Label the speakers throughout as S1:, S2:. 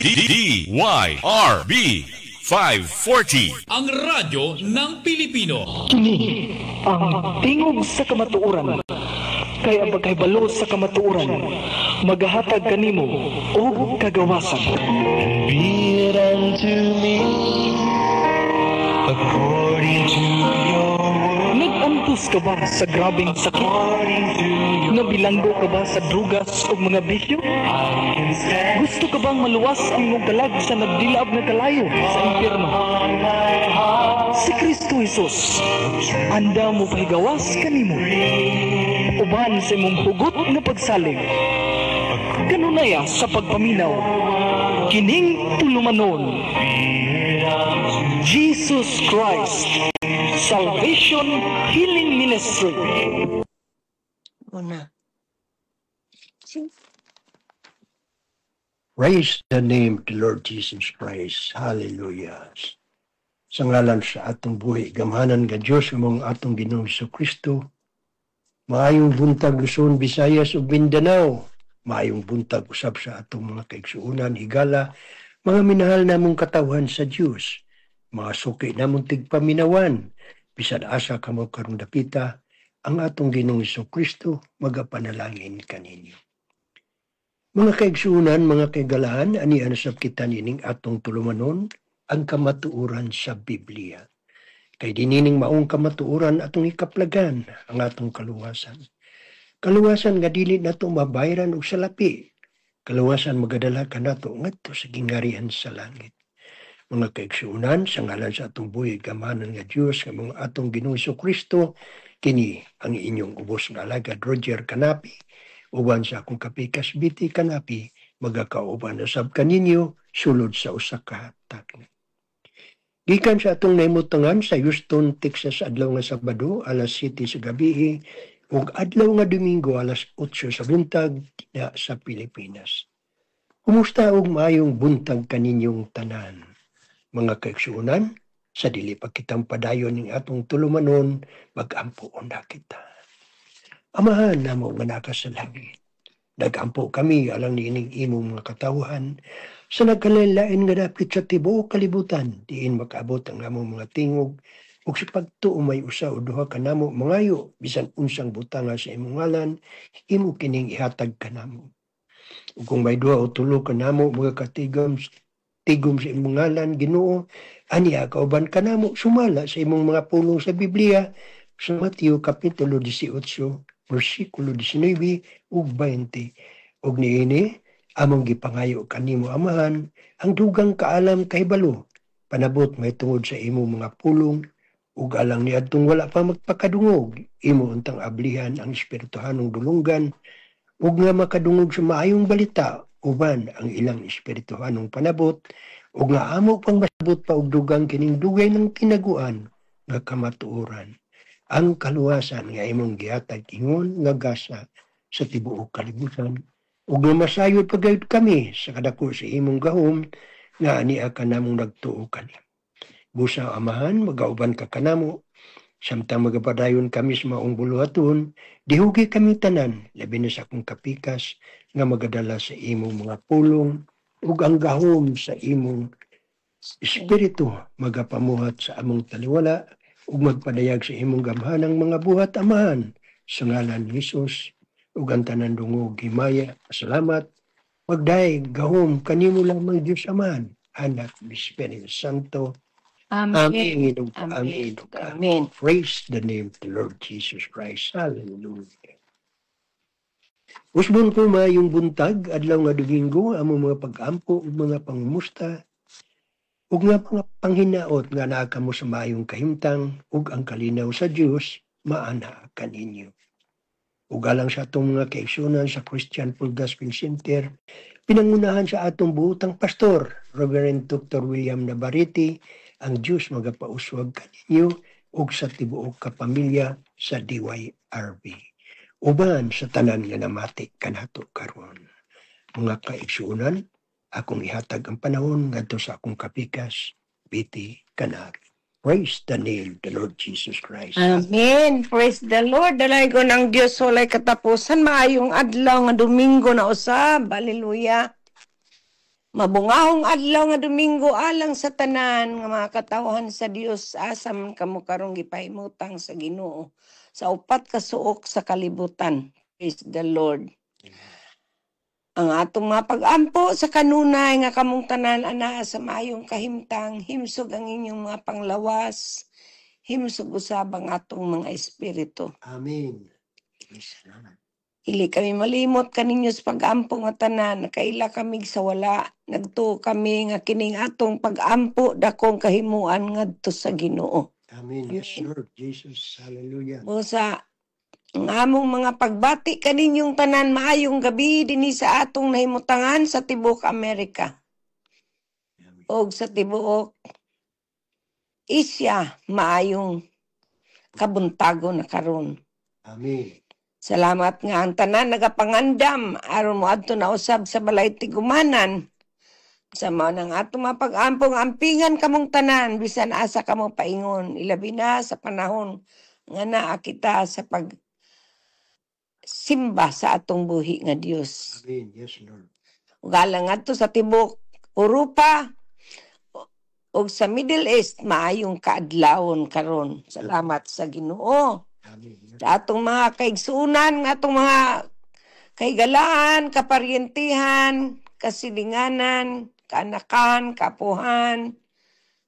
S1: DYRB 540,
S2: ang radyo ng Pilipino.
S3: Kini ang tingog sa kamatuoran. Kaya pagkaibalo sa kamatuoran, maghahatag kanimo o kagawasan.
S4: Be it unto me according to your word.
S3: Nag-antos ka ba sa grabing sakit? Nabilanggo ka ba sa drugas o mga bisyo? Gusto ka bang maluwas ang iyong dalag sa nagdilab na kalayo sa impyerno? Si Kristo Jesus, anda mo pahigawas kanimo. Uban sa imong hugot na pagsalig. Kanunaya sa pagpaminaw, kining tulumanon. Jesus Christ, Salvation Healing Ministry.
S5: Una.
S6: Praise the name of the Lord Jesus Christ. Hallelujah. Sa ngalan sa atong buhi, gamhanan nga Diyos, among atong Ginoong Kristo, maayong buntag Luzon, Visayas ug Mindanao, maayong buntag usab sa atong mga kaigsuunan, higala, mga minahal namong katawhan sa Diyos, mga suki namong tigpaminawan, bisan asa kamo karong dapita, ang atong Ginoong Kristo magapanalangin kaninyo. Mga kaigsuunan, mga kaigalaan, anian sab kita nining atong tulumanon, ang kamatuoran sa Biblia. Kay dinining maong kamatuoran atong ikaplagan ang atong kaluwasan. Kaluwasan nga dili nato mabayran og salapi. Kaluwasan magadala kanato ngadto sa gingarihan sa langit. Mga kaigsuunan, sa ngalan sa atong buhi gamanan nga Dios nga mga atong Ginoong Kristo, kini ang inyong ubos nga alagad Roger Canapi, uban sa akong kapikas Biti Canapi, magakauban usab kaninyo sulod sa usa ka hatag. Gikan sa atong naimutangan sa Houston, Texas adlaw nga Sabado alas 7 sa gabi ug adlaw nga Domingo alas 8 sa buntag diha sa Pilipinas. Kumusta og maayong buntag kaninyong tanan? Mga kaigsuunan, sa dili pa kitang padayon ning atong tulumanon, mag-ampuon na kita. Amahan namo nga naka sa langit. Nagampo kami alang niining imong mga katawhan sa nagkalain nga dapit sa tibuok kalibutan, diin makaabot ang among mga tingog ug sa pagtuo may usa o duha ka namo mangayo bisan unsang butanga sa imong ngalan, imo kining ihatag kanamo. Ug kung may duha o tulo ka namo mga tigom sa imong ngalan, Ginoo, aniya kauban kanamo sumala sa imong mga pulong sa Biblia sa Mateo kapitulo 18 versikulo 19 ug 20. Ug niini among gipangayo kanimo amahan ang dugang kaalam kay balo panabot may tungod sa imo mga pulong ug alang niadtong wala pa magpakadungog imo untang ablihan ang espirituhanong dulunggan ug nga makadungog sa maayong balita uban ang ilang espirituhanong panabot ug nga amo pang masabot pa og dugang kining dugay ng kinaguan nga kamatuoran ang kaluwasan nga imong gihatag ingon nga gasa sa tibuok kalibutan ug nga masayod pagayud kami sa kadako sa imong gahom nga ania ka namong nagtuo kani. Busa amahan magauban ka kanamo samtang magapadayon kami sa maong buluhaton, dihugi kami tanan labi na sa akong kapikas nga magadala sa imong mga pulong ug ang gahom sa imong espiritu magapamuhat sa among taliwala ug magpadayag sa imong gamhanang mga buhat amahan sa ngalan ni Hesus ug ang tanan dungog himaya salamat magday gahom kanimo lamang Dios Amahan anak ni Espiritu Santo. Amen. Amen. Amen. Praise the name of the Lord Jesus Christ. Hallelujah. Usbon ko mayong buntag adlaw nga Domingo among mga pag-ampo ug mga pangumusta ug nga mga panghinaot nga naa kamo sa maayong kahimtang ug ang kalinaw sa Dios maana kaninyo. Ug alang sa atong mga kaigsunan sa Christian Full Gospel Center, pinangunahan sa atong buotang pastor, Reverend Dr. William Navarrete, ang Diyos magapauswag kaninyo ug sa tibuok kapamilya sa DYRB. Uban sa tanan nga namati kanato karon. Mga kaigsunan, akong ihatag ang panahon ngadto sa akong kapikas, Biti Canapi. Praise the name, the Lord Jesus Christ.
S5: Amen. Praise the Lord. Dalay ko ng Diyos walay katapusan. Maayong adlaw nga Domingo na usab. Hallelujah. Mabungahong adlaw nga Domingo alang sa tanan nga mga katawhan sa Dios asam kamo karong gipahimutang sa Ginoo sa upat ka suok sa kalibutan. Praise the Lord. Ang atong mga pag-ampo sa kanunay nga kamong tanan anaa sa maayong kahimtang, himsog ang inyong mga panglawas, himsog usab ang atong mga espiritu.
S6: Amen. Praise God.
S5: Ili kami malimot kaninyo sa pag-ampo nga tanan, nakaila kami sa wala, nagtuo kami nga kining atong pag-ampo dakong kahimuan ngadto sa Ginoo.
S6: Amen. Yes, Lord Jesus. Hallelujah.
S5: Busa ang among mga pagbati kaninyong tanan maayong gabi dinhi sa atong nahimutangan sa tibuok Amerika. O sa tibuok Asia maayong kabuntago na karon.
S6: Amen.
S5: Salamat nga ang tanan nagapangandam aron moadto na usab sa balay tigumanan. Sa mao nang atong mapag-ampong ampingan kamong tanan bisan asa kamo paingon ilabi na sa panahon nga naa kita sa pag simba sa atong buhi nga Dios.
S6: Amen. Yes, Lord.
S5: Ugalang adto sa tibok Europa o sa Middle East maayong kaadlawon karon. Salamat sa Ginoo.
S6: Amen. Yes.
S5: Sa atong mga kaigsuunan, atong mga kaigalaan, kaparyentihan, kasilinganan, kaanakan, kapuhan,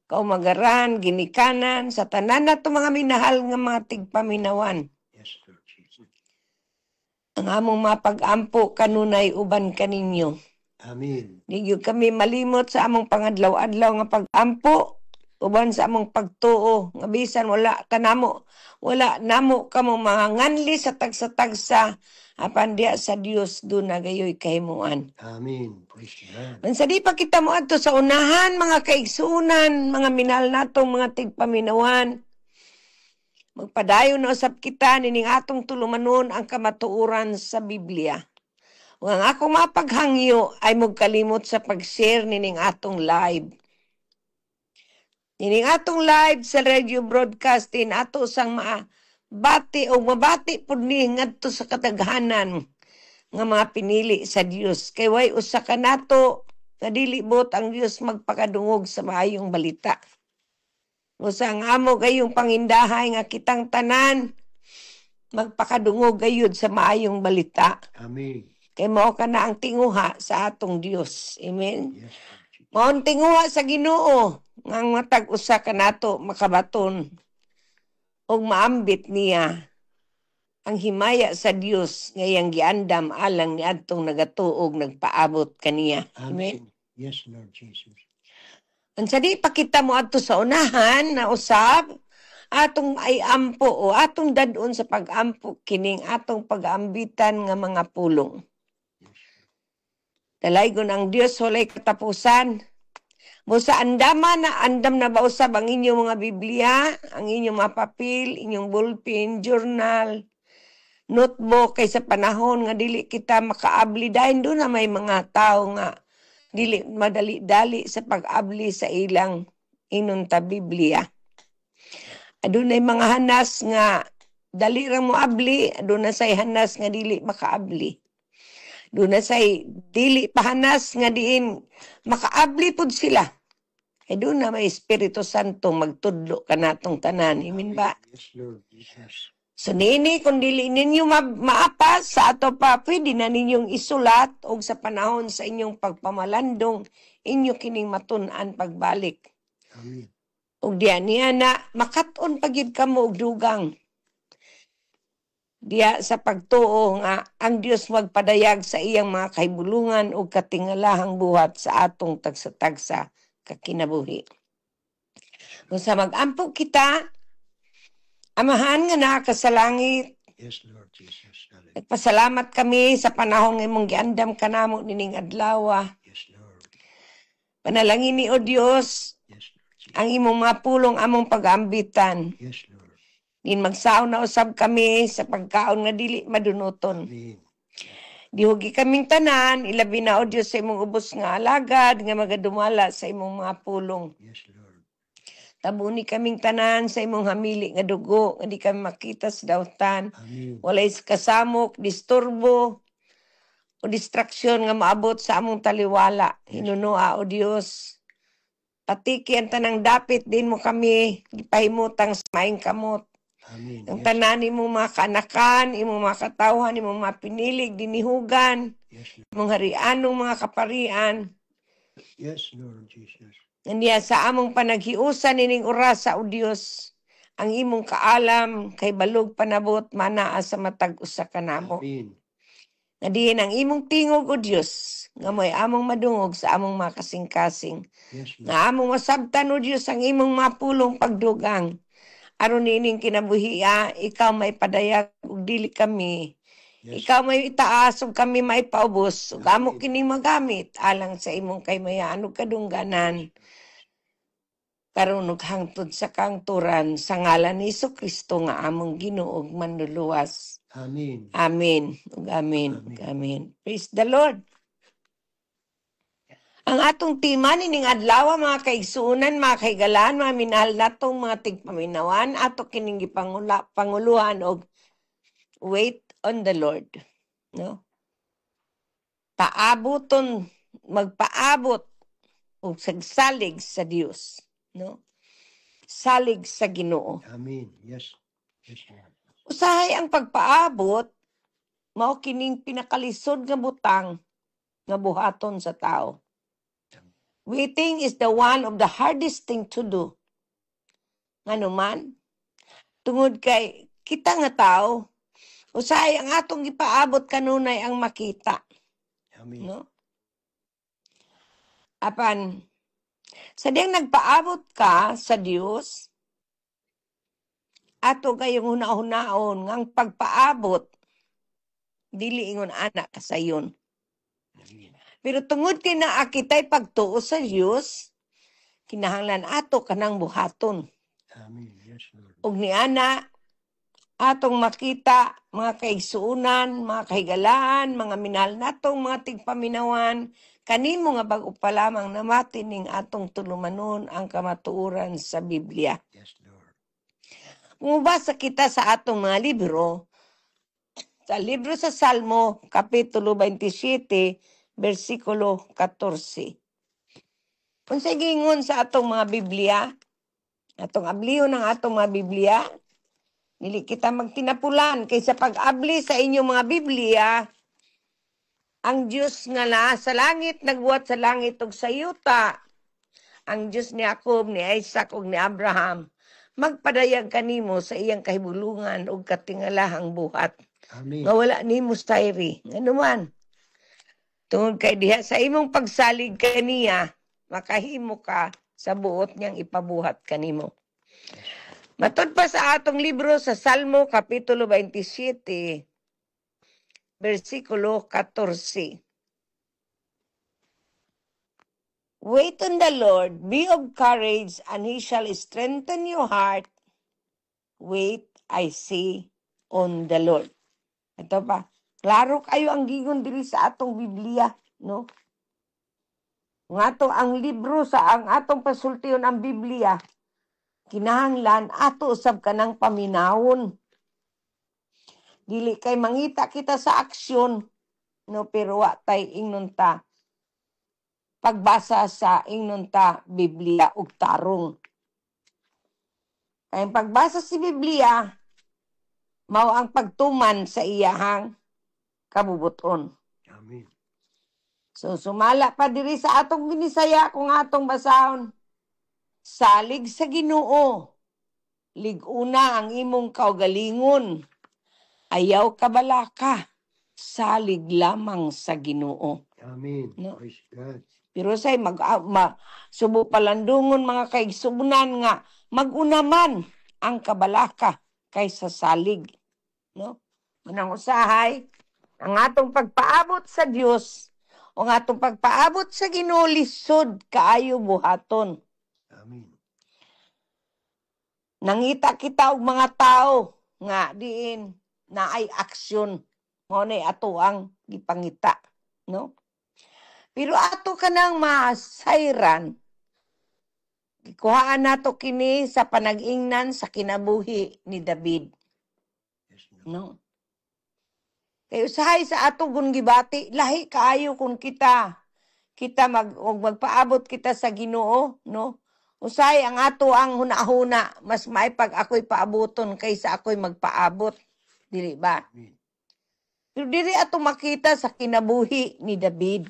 S5: kaumagaran, ginikanan, sa tanan na mga minahal nga mga tigpaminawan.
S6: Yes, Lord Jesus.
S5: Ang among mapag-ampo kanunay uban kaninyo.
S6: Amen.
S5: Di gyud kami malimot sa among pangadlaw-adlaw nga pag-ampo uban sa among pagtuo nga bisan wala namo kamo mga nganli sa tagsa-tagsa apan diya sa Dios do na gayoy kahimuan.
S6: Amen. Praise God.
S5: Mansa di pa kita moadto sa unahan mga kaigsunan, mga minahal natong mga tigpaminawan. Magpadayon na usab kita nining atong tulumanon ang kamatuoran sa Biblia. Ug ang akong mapaghangyo ay magkalimot sa pag-share nining atong live. Nining atong live sa radio broadcasting ato sang mabati o mabati pud ni ngadto sa kataghanan nga mga pinili sa Dios. Kay way usa ka nato nga dili bot ang Dios magpakadungog sa maayong balita. Usa ang amo gayong pangindahay nga kitang tanan magpakadungog gayud sa maayong balita.
S6: Amen.
S5: Kay mao kana ang tinguha sa atong Dios. Amen.
S6: Yes, Lord Jesus.
S5: Mao ang tinguha sa Ginoo nga matag usa ka nato makabaton og maambit niya ang himaya sa Dios ngayang giandam alang ni adtong nagatuog nagpaabot kaniya. Amen.
S6: Amen. Yes, Lord Jesus.
S5: Unsa di pa kita mo adto sa unahan na usab atong ay ampo o atong dadon sa pag-ampo kining atong pag-aambitan nga mga pulong. Dalaygon ang Dios walay katapusan. Busa andam na ba usab ang inyong mga Biblia, ang inyong mga papel, inyong ballpen, journal, notebook kay sa panahon nga dili kita makaabli dahil doon na may mga tao nga dili madali-dali sa pag-abli sa ilang inunta Biblia. Adunay mga hanas nga dali ra mo abli, aduna say hanas nga dili makaabli. Aduna say dili pa hanas nga diin makaabli pud sila. Ay doon na may Espiritu Santo magtudlo ka natong tanan. Amen ba?
S6: Yes, Lord Jesus.
S5: So nini, kung dili ninyo maapas sa ato pa, pwede na ninyong isulat o sa panahon sa inyong pagpamalandong, inyo kining matun-an pagbalik.
S6: Amen.
S5: O diyan niya na makaton pagyud kamo og dugang. Diya sa pagtuo nga ang Dios magpadayag sa iyang mga kahibulungan o katingalahang buhat sa atong tagsa-tagsa kakinabuhi. Kung sa mag-ampo kita, Amahan nga nakasalangit,
S6: Yes, Lord Jesus. Hallelujah.
S5: nagpasalamat kami sa panahon nga imong giandam kanamo nining adlaw.
S6: Yes, Lord.
S5: Panalangin ni o Dios
S6: Yes, Lord Jesus.
S5: ang imong mga pulong among pag-ambitan.
S6: Yes, Lord.
S5: Din magsaon na usab kami sa pagkaon nga dili madunoton.
S6: Amen.
S5: Dihugi kaming tanan, ilabi na o Dios sa imong ubos nga alagad nga magadumala sa imong mga pulong.
S6: Yes, Lord.
S5: Tabuni kaming tanan sa imong hamili nga dugo, nga di kami makita sa dawtan.
S6: Amen.
S5: Walay kasamok, disturbo, o o distraksyon nga maabot sa among taliwala. Hinunua o Dios. Patiki ang tanang dapit din mo kami gipahimutang sa maing kamot.
S6: Amen.
S5: Ang tanan imong mga kaanakan, imong mga katawhan, imong mga pinilig, dinihugan,
S6: Yes, Lord.
S5: imong harianong mga kaparian.
S6: Yes, Lord Jesus.
S5: Nandiya sa among panaghiusan ining oras sa o Dios, ang imong kaalam kay balog panabot manaa sa matag usa ka namo.
S6: Amen.
S5: Nga diin ang imong tingog o Dios, nga mo'y among madungog sa among mga kasing-kasing.
S6: Yes, Lord.
S5: Nga among masabtan o Dios ang imong mapulong pagdugang. Aron nining kinabuhiya, ikaw may padayag ug dili kami.
S6: Yes.
S5: Ikaw may itaas ug kami may paubos. Ug amo kini magamit alang sa imong kaymayaan ug kadungganan. Karon ug hangtod sa kangturan sa ngalan ni Jesucristo nga among Ginoo ug manluluwas.
S6: Amen.
S5: Amen. Ug amen. Ug amen. Praise the Lord. Ang atong tema nining adlaw mga kaigsuunan, mga kaigalan, mga minahal natong mga tigpaminawan, ato kining panguluhan og wait on the Lord. No? Paaboton, magpaabot og sagsalig sa Dios, no? Salig sa Ginoo.
S6: Amen. Yes. Yes, Lord.
S5: Usahay ang pagpaabot mao kining pinakalisod nga butang nga buhaton sa tao. Waiting is the one of the hardest thing to do. Ngano man, tungod kay kita nga tao, usahay ang atong gipaabot kanunay ang makita,
S6: Amen.
S5: no? Apan sa diyang nagpaabot ka sa Dios, ato kayong huna-hunaon ngang pagpaabot dili ingon anak ka sayon.
S6: Amen.
S5: Pero tungod kay naa kitay pagtuo sa Dios, kinahanglan ato kanang buhaton.
S6: Amen. Yes, Lord.
S5: Ug niana atong makita mga kaigsuunan, mga kahigalaan, mga minahal natong mga tigpaminawan, kanimo nga bag-o pa lamang namati ning atong tulumanon ang kamatuoran sa Biblia.
S6: Yes, Lord.
S5: Mubasa kita sa atong mga libro, sa libro sa Salmo, Kapitulo 27, versikulo 14. Unsay gingon sa atong mga Biblia, atong abliho ng atong mga Biblia, dili kita magtinapulan kaysa pag-abli sa inyong mga Biblia, ang Diyos nga na sa langit, nagbuhat sa langit ug sa yuta, ang Diyos ni Jacob, ni Isaac ug ni Abraham, magpadayag kanimo sa iyang kahibulungan ug katingalahang buhat.
S6: Amen.
S5: Nga wala nimo sayri. Ano man, tungod kay diha sa imong pagsalig kaniya, makahimo ka sa buot niyang ipabuhat kanimo. Matod pa sa atong libro sa Salmo, Kapitulo 27, versikulo 14. Wait on the Lord, be of courage, and He shall strengthen your heart. Wait, I say, on the Lord. Ito pa, klaro kayo ang gigon diri sa atong Biblia, no? Ang ato ang libro sa ang atong pasultiyon ang Biblia, kinahanglan ato usab kanang paminawon. Dili kay mangita kita sa aksyon, no, pero wa tay ingnon ta pagbasa sa ingnon ta Biblia ug tarong. Kay pagbasa si Biblia mao ang pagtuman sa iyahang kabubuton.
S6: Amen.
S5: So sumala pa diri sa atong ginisaya kung atong basahon. Salig sa Ginoo. Liguna ang imong kaugalingon. Ayaw kabalaka. Salig lamang sa Ginoo.
S6: Amen.
S5: No.
S6: Praise God.
S5: Pero say subo palandungon mga kaigsunan nga magunaman ang kabalaka kaysa salig, no? Unang usahay ang atong pagpaabot sa Dios o ang atong pagpaabot sa Ginoo lisod kaayo buhaton.
S6: Amen.
S5: Nangita kita og mga tao nga diin na ay aksyon mo na ato ang gipangita, no? Pero ato kanang masayran, ikuhaan nato kini sa panag-ingnan sa kinabuhi ni David.
S6: Yes, Lord.
S5: No? Kay usahay sa ato gun gibati, lahi kaayo kung kita magpaabot kita sa Ginoo, no? Usahay ang ato ang hunahuna, mas maipag ako'y paaboton kaysa ako'y magpaabot. Dili ba? Pero diri ato makita sa kinabuhi ni David.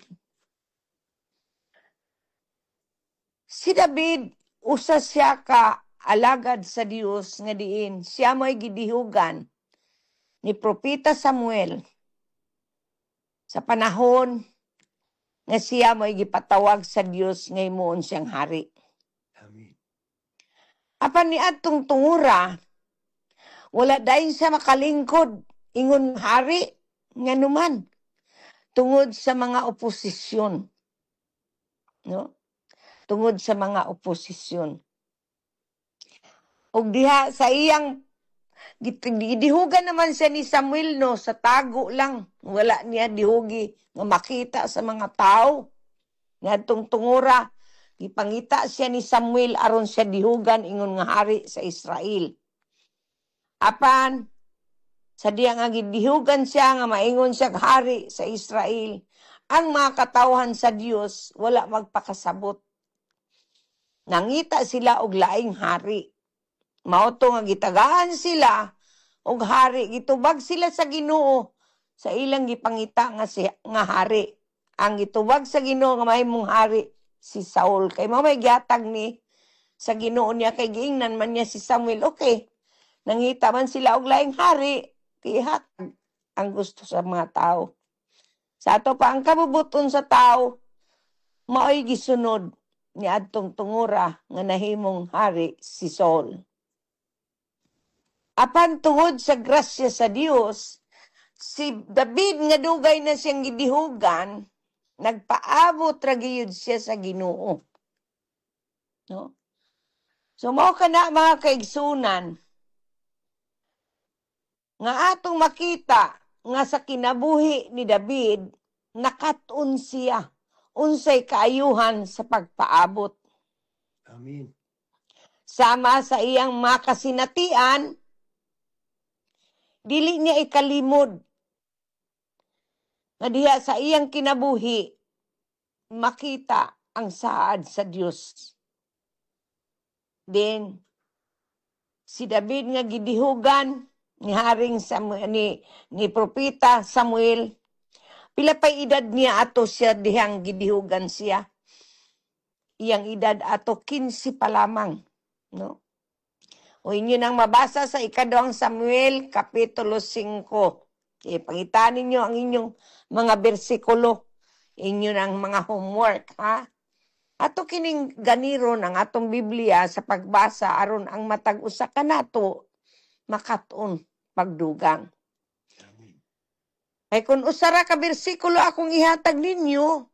S5: Si David, usa siya ka alagad sa Dios nga diin. Siya mo'y gidihugan ni Propeta Samuel sa panahon nga siya mo'y gipatawag sa Dios nga himuon siyang hari.
S6: Amen.
S5: Apan ni adtong tungura, wala dayon siya makalingkod ingon hari nga numan tungod sa mga oposisyon. No? Tungod sa mga oposisyon. Ug diha sa iyang gidihugan naman siya ni Samuel, no, sa tago lang. Wala niya dihugi nga makita sa mga tao. Ngadtong tungura, gipangita siya ni Samuel aron siya dihugan ingon nga hari sa Israel. Apan sa diya nga gidihugan siya nga maingon siya hari sa Israel, ang mga katawhan sa Dios wala magpakasabot. Nangita sila og laing hari. Mao to nga gitagaan sila og hari, gitubag sila sa Ginoo sa ilang gipangita nga hari. Ang gitubag sa Ginoo nga mahimong hari si Saul. Kay mao may gihatag ni sa Ginoo niya, kay giingnan man niya si Samuel. Okay, nangita man sila og laing hari, ihatag ang gusto sa mga tao. Sa ato pa ang kabubuton sa tao, mao'y gisunod ni adtong tungura nga nahimong hari si Saul. Apan tungod sa grasya sa Dios, si David nga dugay na siyang gidihugan, nagpaabot ra gyud siya sa Ginoo. No? So mao kana mga kaigsunan nga atong makita nga sa kinabuhi ni David, nakat-on siya unsay kaayuhan sa pagpaabot.
S6: Amen.
S5: Sama sa iyang makasinatian, dili niya ikalimod nga diha sa iyang kinabuhi makita ang saad sa Dios. Then si David nga gidihugan ni haring Samuel, ni propeta Samuel, pila pa'y edad niya ato siya dihang gidihugan siya. Iyang edad ato 15 pa lamang, no? O inyo nang mabasa sa ikaduhang Samuel, Kapitulo 5. Pangitaan ninyo ang inyong mga bersikulo, inyo nang mga homework, ha? Ato kining ganiro ng atong Biblia sa pagbasa aron ang matag usa ka nato makat-on pagdugang. Ay kung usara ka bersikulo akong ihatag ninyo,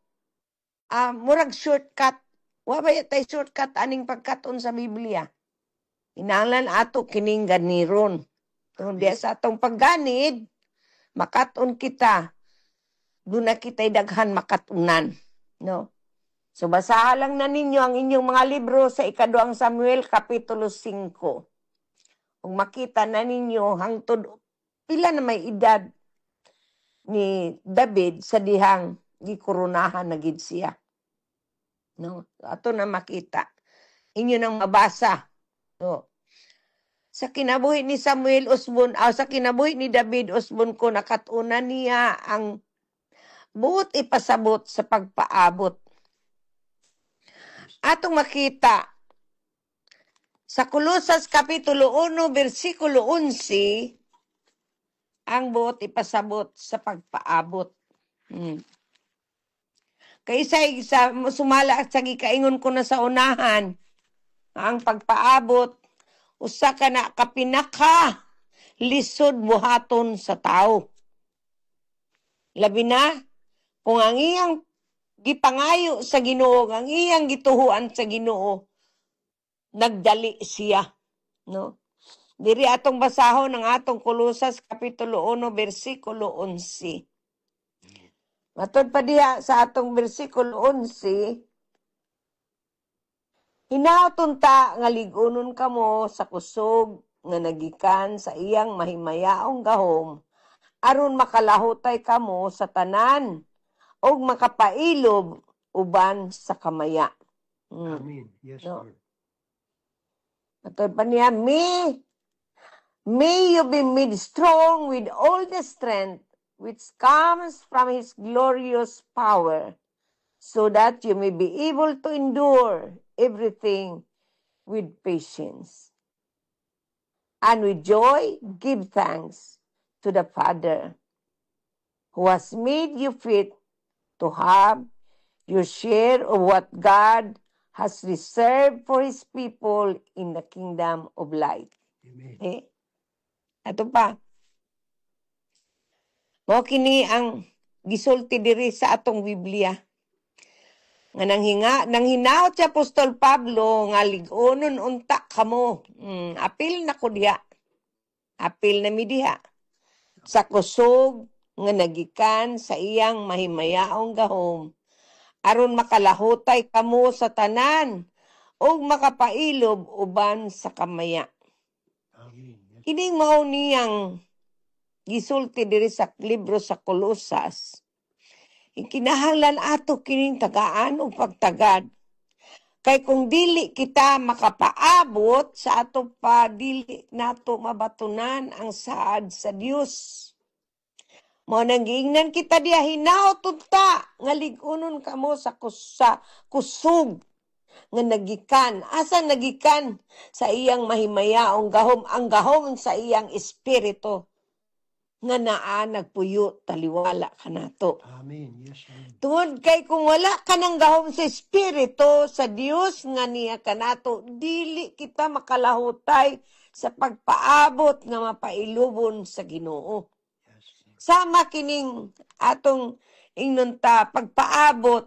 S5: murag shortcut. Wabay tay shortcut aning pagkat-on sa Biblia. Inanglan ato kining ganiron. Kung diya sa atong pagganid, makat-on kita. Doon na kita'y daghan makatunan. No? So basahan lang na ninyo ang inyong mga libro sa ikaduhang Samuel, Kapitulo 5. Kung makita na ninyo hangtod pila na may edad ni David sa dihang gikurunahan na gid siya. No? Ato na makita. Inyo nang mabasa. No? Sa kinabuhi ni Samuel Osbon, sa kinabuhi ni David Osbon ko, nakatuna niya ang buot ipasabot sa pagpaabot. Atong makita sa Kolosas Kapitulo 1, versikulo 11, ang buot ipasabot sa pagpaabot. Kaysa sumala at sa gikaingon ko na sa unahan, ang pagpaabot, usa ka na kapinaka lisod buhaton sa tao. Labi na, kung ang iyang gipangayo sa Ginoo, ang iyang gituhuan sa Ginoo, nagdali siya. No? Diri atong basahon ng atong Kolosas Kapitulo 1, versikulo 11. Matod pa diha sa atong versikulo 11, hinaoton ta nga ligunon kamo sa kusog nga nagikan sa iyang mahimayaong gahom aron makalahutay kamo sa tanan og makapailob uban sa kamaya.
S6: Amen. Yes,
S5: No.
S6: Lord.
S5: Matod pa niya, may you be made strong with all the strength which comes from His glorious power, so that you may be able to endure everything with patience. And with joy, give thanks to the Father, who has made you fit to have your share of what God has reserved for His people in the kingdom of light.
S6: Amen.
S5: Ato pa. Mao kini ang gisulti diri sa atong Biblia. Nga nanghinaot si Apostol Pablo nga lig-onon unta kamo. Apil na ko diha. Apil na mi diha. Sa kusog nga nagikan sa iyang mahimayaong gahom, aron makalahutay kamo sa tanan ug makapailob uban sa kamaya.
S6: Amen. Yes.
S5: Kining mao niyang gisulti diri sa libro sa Kolosas. Kinahanglan ato kining tagaan o pagtagad. Kay kung dili kita makapaabot sa ato pa, dili nato mabatunan ang saad sa Dios. Mao nang giingnan kita diha hinaot unta nga lig-unon kamo sa kusog nga nagikan. Asa nagikan? Sa iyang mahimayaong gahom, ang gahom sa iyang espiritu nga naa nagpuyo taliwala kanato.
S6: Amen. Yes, Lord.
S5: Tungod kay kung wala ka ng gahom sa espiritu sa Dios nga niya kanato, dili kita makalahutay sa pagpaabot nga mapailubon sa Ginoo.
S6: Yes, Lord.
S5: Sama kining atong inunta pagpaabot,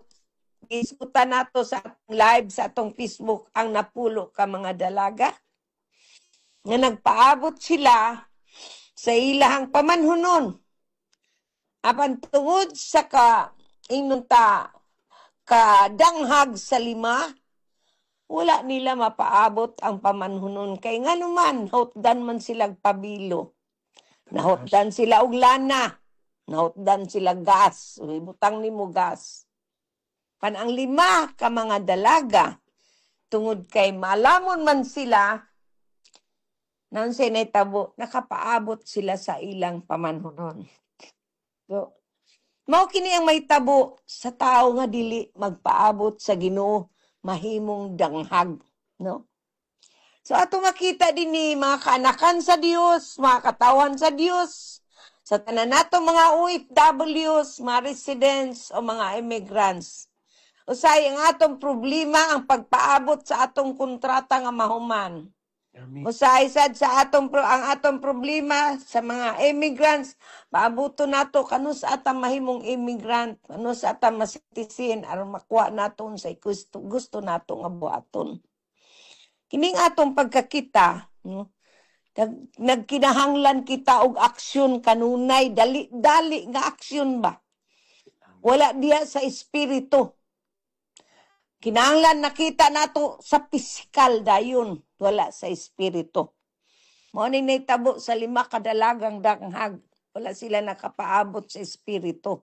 S5: isutan nato sa atong live sa atong Facebook ang napulo ka mga dalaga nga nagpaabot sila sa ilahang pamanhunon. Apan tungod sa kadanghag sa 5, wala nila mapaabot ang pamanhunon. Kay nga naman, hotdan man silang pabilo. Nahotdan sila og lana. Nahotdan sila gas. Butang ni mo gas. Pan ang 5 ka mga dalaga, tungod kay malamon man sila, nang sinaytabo, nakapaabot sila sa ilang pamanhunon. So, mao kini ang may tabo sa tao nga dili magpaabot sa Ginoo, mahimong danghag, no? So ato makita din ni mga kaanakan sa Dios, mga katawan sa Dios, sa tanan nato mga OFWs, mga residents o mga immigrants. Usay ang atong problema ang pagpaabot sa atong kontrata nga mahuman.
S6: Amen.
S5: Usay sad sa ang atong problema sa mga immigrants, paabuto nato kano sa atang mahimong immigrant, kano sa atang masitisin aron makuha naton sa gusto nato nga buhaton. Kining atong pagkakita, no? Nagkinahanglan kita og aksyon kanunay, dali nga aksyon ba? Wala diya sa espiritu. Kinahanglan nakita nato sa pisikal dayon, wala sa espiritu. Mao ni nahitabo sa 5 kadalagang danghag, wala sila nakapaabot sa espiritu,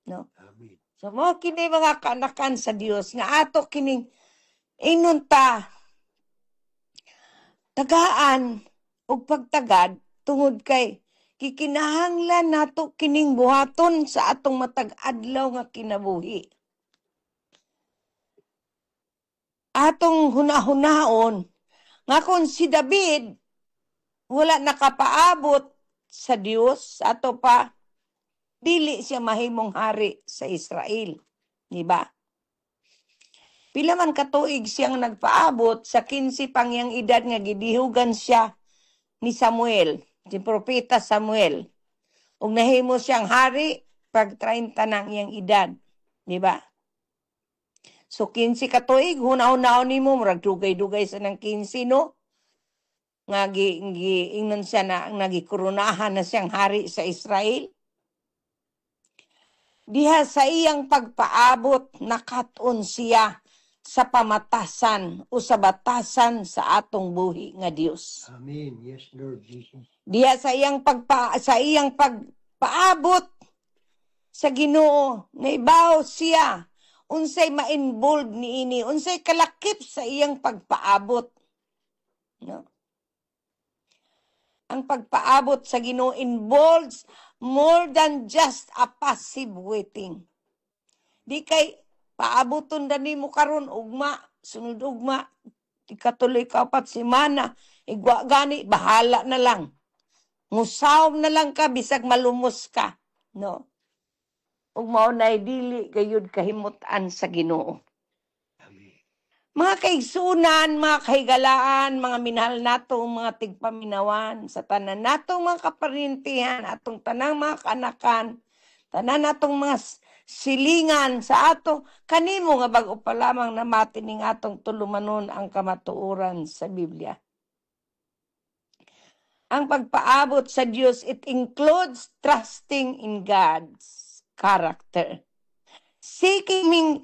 S5: no?
S6: Amen.
S5: So mo kini mga kaanakan sa Dios nga ato kining inunta tagaan og pagtagad tungod kay kikinahanglan nato kining buhaton sa atong matag adlaw nga kinabuhi. Atong hunahunaon nga kung si David wala nakapaabot sa Dios, ato pa dili siya mahimong hari sa Israel, di ba? Pila man katuig siyang nagpaabot sa 15 pang yang edad nga gidihugan siya ni Samuel, si propeta Samuel. Ug nahimo siyang hari pag 30 nang iyang edad, di ba? So 15 katuig, hunaw-hunaw nimo murag dugay-dugay sa nang 15, no? Nga ingnon siya na nagikurunahan na siyang hari sa Israel. Diha sa iyang pagpaabot, nakatun siya sa pamatasan o sa batasan sa atong buhi nga Dios.
S6: Amen. Yes, Lord Jesus.
S5: Diha sa iyang pagpaabot sa Ginoo, naibaw siya, unsay ma-involve niini, unsay kalakip sa iyang pagpaabot. No? Ang pagpaabot sa Ginoo involves more than just a passive waiting. Di kay paaboton dani mo karon ugma, sunod ugma, ikatuloy ka 4 semana, igwa gani, bahala na lang. Musawm na lang ka, bisag malumos ka. No? Ug mao nay dili gayud kahimutan sa Ginoo. Mga kaigsunan, mga kahigalaan, mga minahal natong mga tigpaminawan, sa tanan natong mga kaparintihan, atong tanang mga kanakan, tanan natong mga silingan sa ato, kanimo nga bag-o pa lamang namati ning atong tulumanon ang kamatuoran sa Biblia. Ang pagpaabot sa Dios, it includes trusting in God's character. Seeking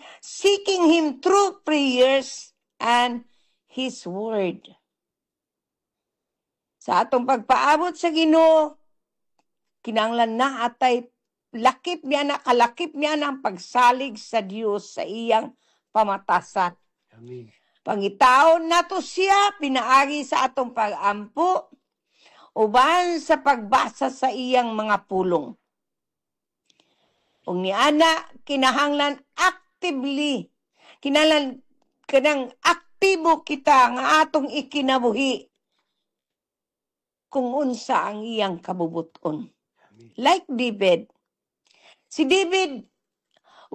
S5: Him through prayers and His Word. Sa atong pagpaabot sa Ginoo, kinahanglan na atay kalakip niya ang pagsalig sa Dios sa iyang pamatasan.
S6: Amen.
S5: Pangitaon nato siya, pinaagi sa atong pag-ampo, uban sa pagbasa sa iyang mga pulong. Ug niana kinahanglan actively, kanang aktibo kita nga atong ikinabuhi kung unsa ang iyang kabubuton. Like David. Si David,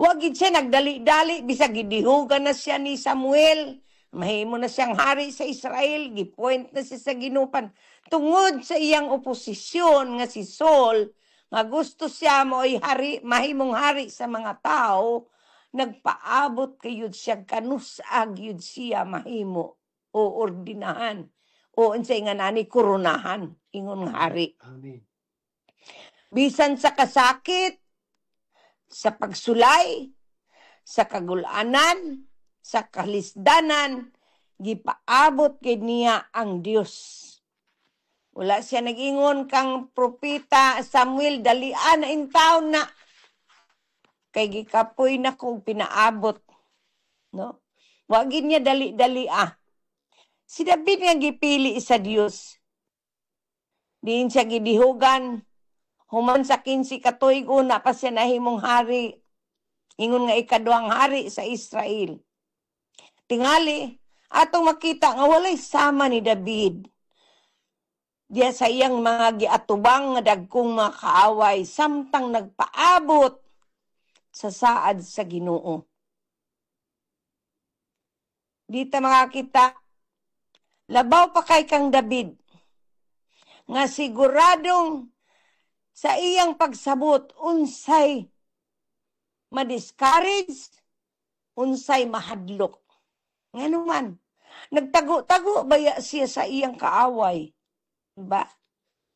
S5: wag gid siya nagdali-dali, bisag gidihugan na siya ni Samuel, mahimo na siyang hari sa Israel, gipoint na siya sa ginupan. Tungod sa iyang oposisyon nga si Saul, nga gusto siya mo'y hari, mahimong hari sa mga tao, nagpaabot kayud siya, kanusag yud siya mahimo o ordinahan o unsay nga nani koronahan ingon nga hari.
S6: Amen.
S5: Bisan sa kasakit, sa pagsulay, sa kagulanan, sa kalisdanan, gipaabot kay niya ang Dios. Wala siya nag-ingon kang propeta Samuel, dalian na in taon na. Kay gikapoy na kong pinaabot. No? Wagin niya dali-dali Si David nga gipili sa Dios. Diin siya gidihugan. Human sa 15 katuig una pa siya nahimong hari. Ingon nga ikaduhang hari sa Israel. Tingali, atong makita nga walay sama ni David. Diya sa iyang mga giatubang nga dagkong mga kaaway, samtang nagpaabot sa saad sa Ginoo. Dita makakita, labaw pa kay kang David, nga siguradong sa iyang pagsabot, unsay ma-discourage, unsay mahadlok. Nga naman, nagtago-tago baya siya sa iyang kaaway. Diba?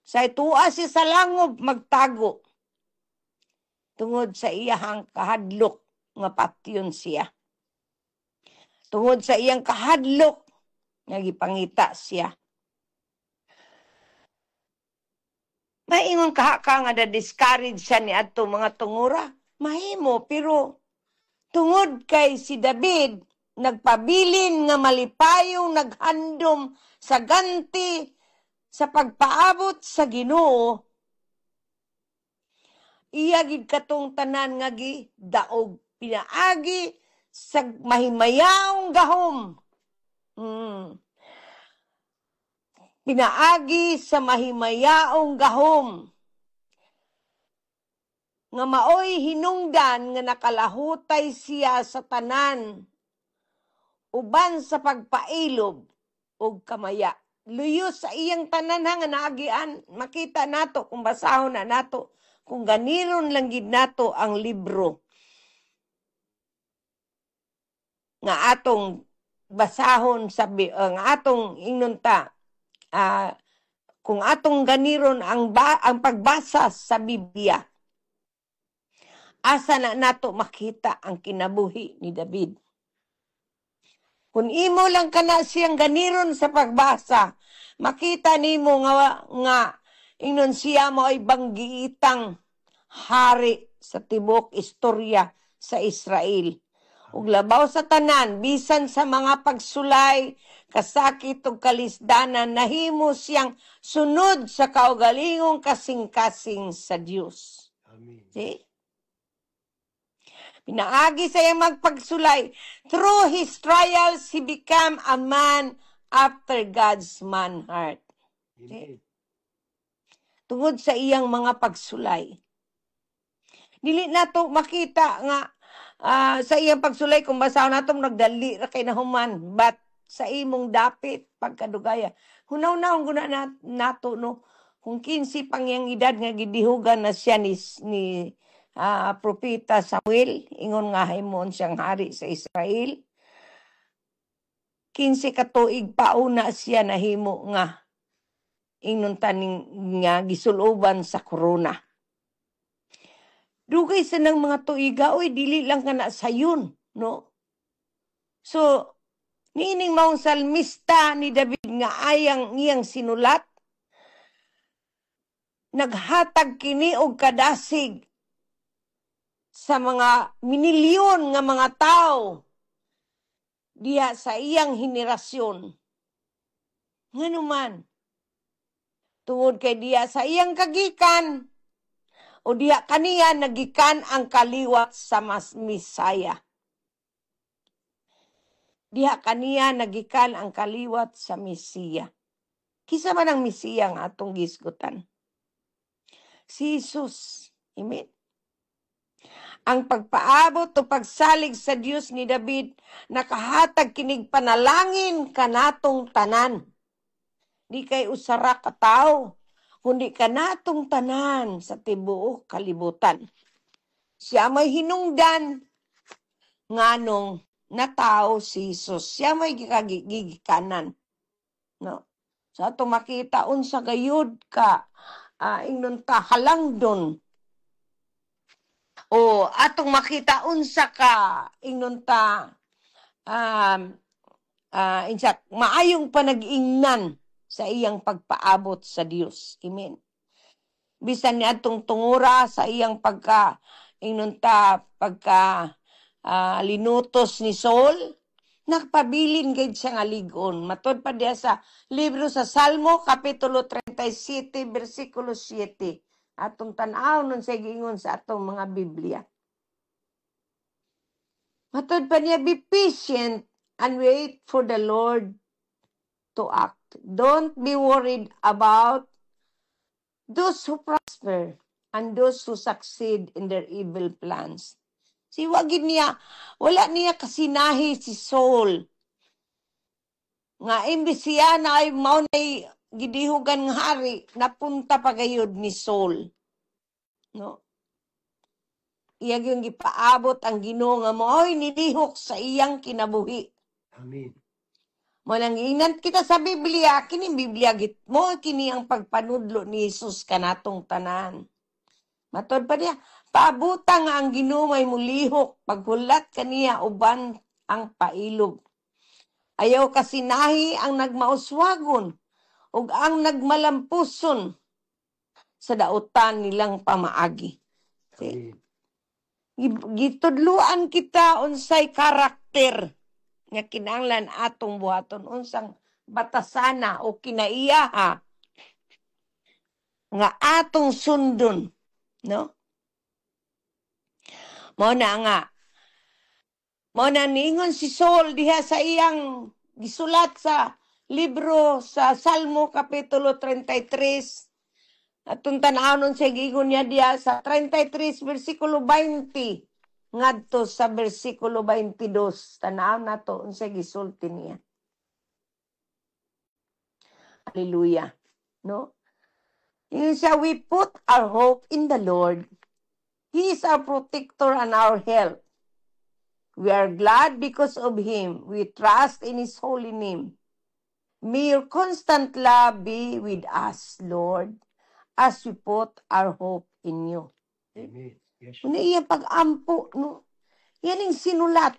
S5: Sa ituwa siya sa langob, magtago. Tungod sa iyang kahadlok, nga patyon siya. Tungod sa iyang kahadlok, nagipangita siya. Maingon ka nga na-discourage siya ni ato mga tungura. Mahimo, pero tungod kay si David, nagpabilin nga malipayong naghandom sa ganti sa pagpaabot sa Ginoo, iya gid katong tanan nga gidaog, pinaagi sa mahimayaong gahom. Pinaagi sa mahimayaong gahom. Nga maoy hinungdan nga nakalahutay siya sa tanan, uban sa pagpailob og kamaya. Luyo sa iyang tanan nga naagian, makita nato kung basahon na nato, kung ganiron lang gid nato ang libro nga atong basahon sa nga atong inunta, kung atong ganiron ang pagbasa sa Biblia, asa na nato makita ang kinabuhi ni David. Kung imo lang kana siyang ganiron sa pagbasa, makita nimo nga ingnon siya mo ay banggiitang hari sa tibok istorya sa Israel. Ug labaw sa tanan, bisan sa mga pagsulay, kasakit ug kalisdanan, nahimo siyang sunod sa kaugalingong kasing-kasing sa Dios.
S6: Amen.
S5: See? Pinaagi sa iyang magpagsulay. Through his trials, he became a man after God's man heart.
S6: Amen.
S5: Tungod sa iyang mga pagsulay. Dili nato makita nga sa iyang pagsulay kung basaw nato nagdali ra kay nahuman, but sa imong dapit pagkadugaya. Hunaw-naw guna nato no kung 15 pang iyang edad nga gidihugan na siya ni propeta Samuel, ingon nga himon siyang hari sa Israel. 15 ka tuig pauna siya nahimo nga ingnon taning nga gisuloban sa corona. Dugay sa ng mga tuiga, oy, dili lang ka na sayon, no? So, niining maong salmista ni David nga ayang iyang sinulat, naghatag kini og kadasig sa mga minilyon nga mga tao diha sa iyang henerasyon. Nganuman, tungod kay diha sa iyang kagikan, o diha kaniya nagikan ang kaliwat sa Misaya. Diha kaniya nagikan ang kaliwat sa Mesiya. Kisa man ang Mesiya nga atong gisgutan? Si Jesus. Amen. Ang pagpaabot o pagsalig sa Dios ni David, nakahatag kinig panalangin kanatong tanan. Di kay usara ka tao, kundi kanatong tanan sa tibuok kalibutan. Siya may hinungdan nganong natao si Jesus. Siya may gigikanan. No? So ato makita unsa gayud ka ingnon ta halangdon. O atong makita unsa ka ingnon ta insak maayong panag-ingnan sa iyang pagpaabot sa Dios. Amen. Bisan ni atong tungura sa iyang linutos ni Saul, nagpabilin gid siya nga ligon. Matod pa diya sa libro sa Salmo, Kapitulo 37, versikulo 7. Atong tanaw nun sa giingon sa atong mga Biblia. Matod pa niya, be patient and wait for the Lord to act. Don't be worried about those who prosper and those who succeed in their evil plans. Si wagid niya, wala niya kasinahi si Saul. Nga imbis siya na ay maunay gidihugan nga hari, napunta pa gayud ni Saul. No? Iya yung gipaabot ang Ginoo nga mo, oy, nilihok sa iyang kinabuhi.
S6: Amen.
S5: Malang ingnan kita sa Biblia, kini Biblia git mo, kini ang pagpanudlo ni Jesus kanatong tanan. Matod pa niya, paabutang nga ang Ginoo may mulihok, paghulat kaniya uban ang pailog. Ayaw kasinahi ang nagmauswagon, ug ang nagmalampuson sa dautan nilang pamaagi.
S6: Amen.
S5: Gitudluan kita unsay karakter nga kinahanglan atong buhaton, unsang batasana o kinaiyaha nga atong sundon, no? Mao na ningon si Saul diha sa iyang gisulat sa libro sa Salmo Kapitulo 33. Atong tan-awon sa giingon niya diha sa 33 versikulo 20 ngadto sa versikulo 22. Tanaw nato unsay gisulti niya. Hallelujah. No? Yun siya, we put our hope in the Lord. He is our protector and our help. We are glad because of Him. We trust in His holy name. May your constant love be with us, Lord, as we put our hope in you.
S6: Amen. Yes.
S5: Ano iya pag-ampo, no? Yan yung sinulat.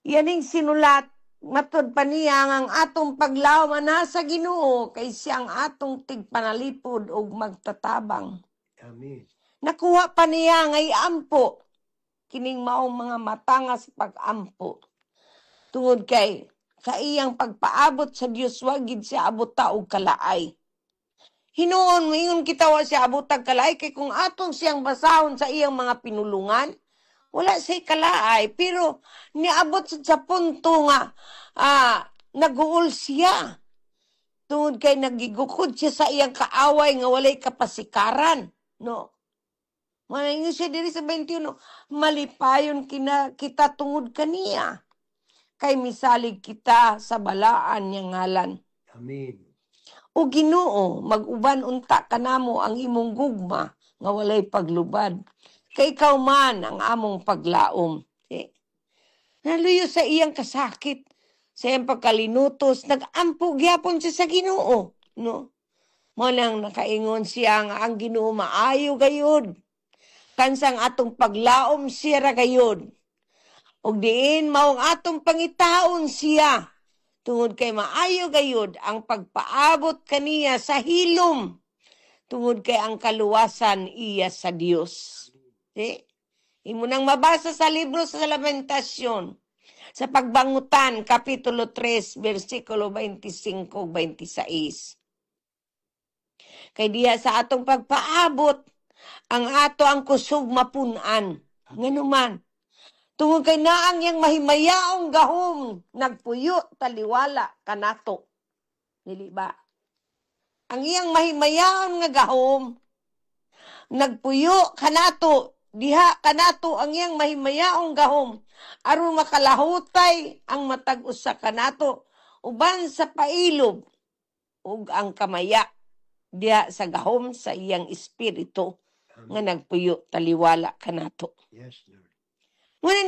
S5: Yan yung sinulat. Matod pa niya ang atong paglawan na sa Ginoo kay siyang atong tigpanalipod o magtatabang.
S6: Amen.
S5: Nakuha pa niya ngay ampo. Kining maong mga matanga sa pag-ampo. Tungod kay kaiyang pagpaabot sa Dios wagid siya abot og kalaay. Hinuon ingon kita wa siya abot og kalaay kay kung atong siyang basahon sa iyang mga pinulungan, wala siya kalaay pero niabot sa punto nga naguol siya. Tungod kay nagigukod siya sa iyang kaaway nga walay kapasikaran, no. Maningon siya diri sa 21, malipayon kita tungod kaniya. Kay misalig kita sa balaan niya ngalan.
S6: Amen.
S5: O Ginoo, mag-uban unta kanamo ang imong gugma nga walay paglubad. Kay ikaw man ang among paglaom. Naluyo sa iyang kasakit, sa iyang pagkalinutos, nag-ampo gyapon siya sa Ginoo, no? Mo nang nakaingon siya nga ang Ginoo maayo gayud. Kansang atong paglaom siya ra gayud. Og diin maong atong pangitaon siya. Tungod kay maayo gayud ang pagpaabot kaniya sa hilom. Tungod kay ang kaluwasan iya sa Dios. Imo nang mabasa sa libro sa Lamentasyon. Sa Pagbangutan, Kapitulo 3, versikulo 25-26. Kay diha sa atong pagpaabot, ang ato ang kusog mapunan. Nganuman, tungod kay naang yang mahimayaong gahom, nagpuyo taliwala kanato. Dili ba? Ang iyang mahimayaong nga gahom, nagpuyo kanato, diha kanato ang iyang mahimayaong gahom, aron makalahutay ang matag usa kanato, uban sa pailob, ug ang kamaya, diha sa gahom sa iyang espiritu, nga nagpuyo taliwala kanato.
S6: Yes, Lord.
S5: Muna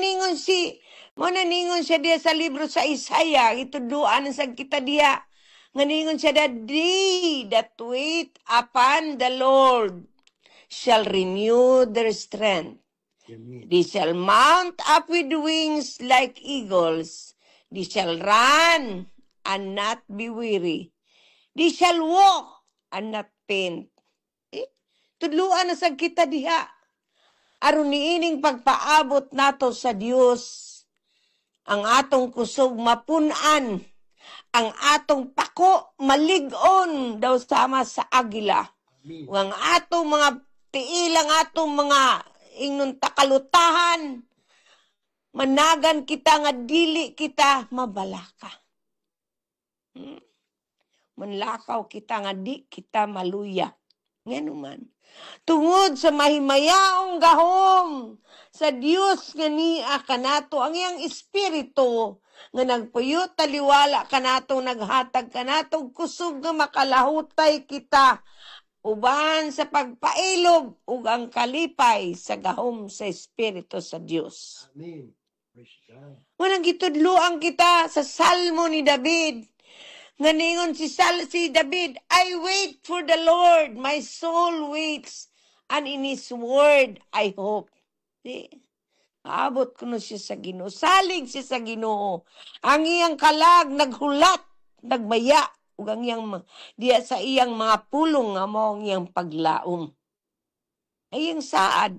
S5: ningon siya diya sa libro sa Isaiah, ituduan sa kita diya, nga ningon siya they that wait upon the Lord shall renew their strength.
S6: Amen.
S5: They shall mount up with wings like eagles. They shall run and not be weary. They shall walk and not faint. Tudluan na sa kita diha. Aron niining pagpaabot nato sa Dios, ang atong kusog mapunan, ang atong pako malig-on daw sama sa agila. Ang atong mga tiilang atong mga ingnon takalutahan, managan kita nga dili kita mabalaka. Manlakaw kita nga di kita maluya. Nganuman. Tungod sa mahimayaong gahom sa Dios nga niya kanato ang iyang espiritu nga nagpuyo taliwala kanato naghatag kanato kusog nga makalahutay kita uban sa pagpailog ug ang kalipay sa gahom sa espiritu sa Dios.
S6: Amen. Praise God.
S5: Wanang gitudloan kita sa Salmo ni David. Nga ningon si David, I wait for the Lord, my soul waits, and in His word I hope. Maabot ko na siya sa Ginoo. Salig siya sa Ginoo. Ang iyang kalag, naghulat, nagmaya, ug ang iyang, diya sa iyang mga pulong nga mo ang iyang paglaom. Ay iyang saad.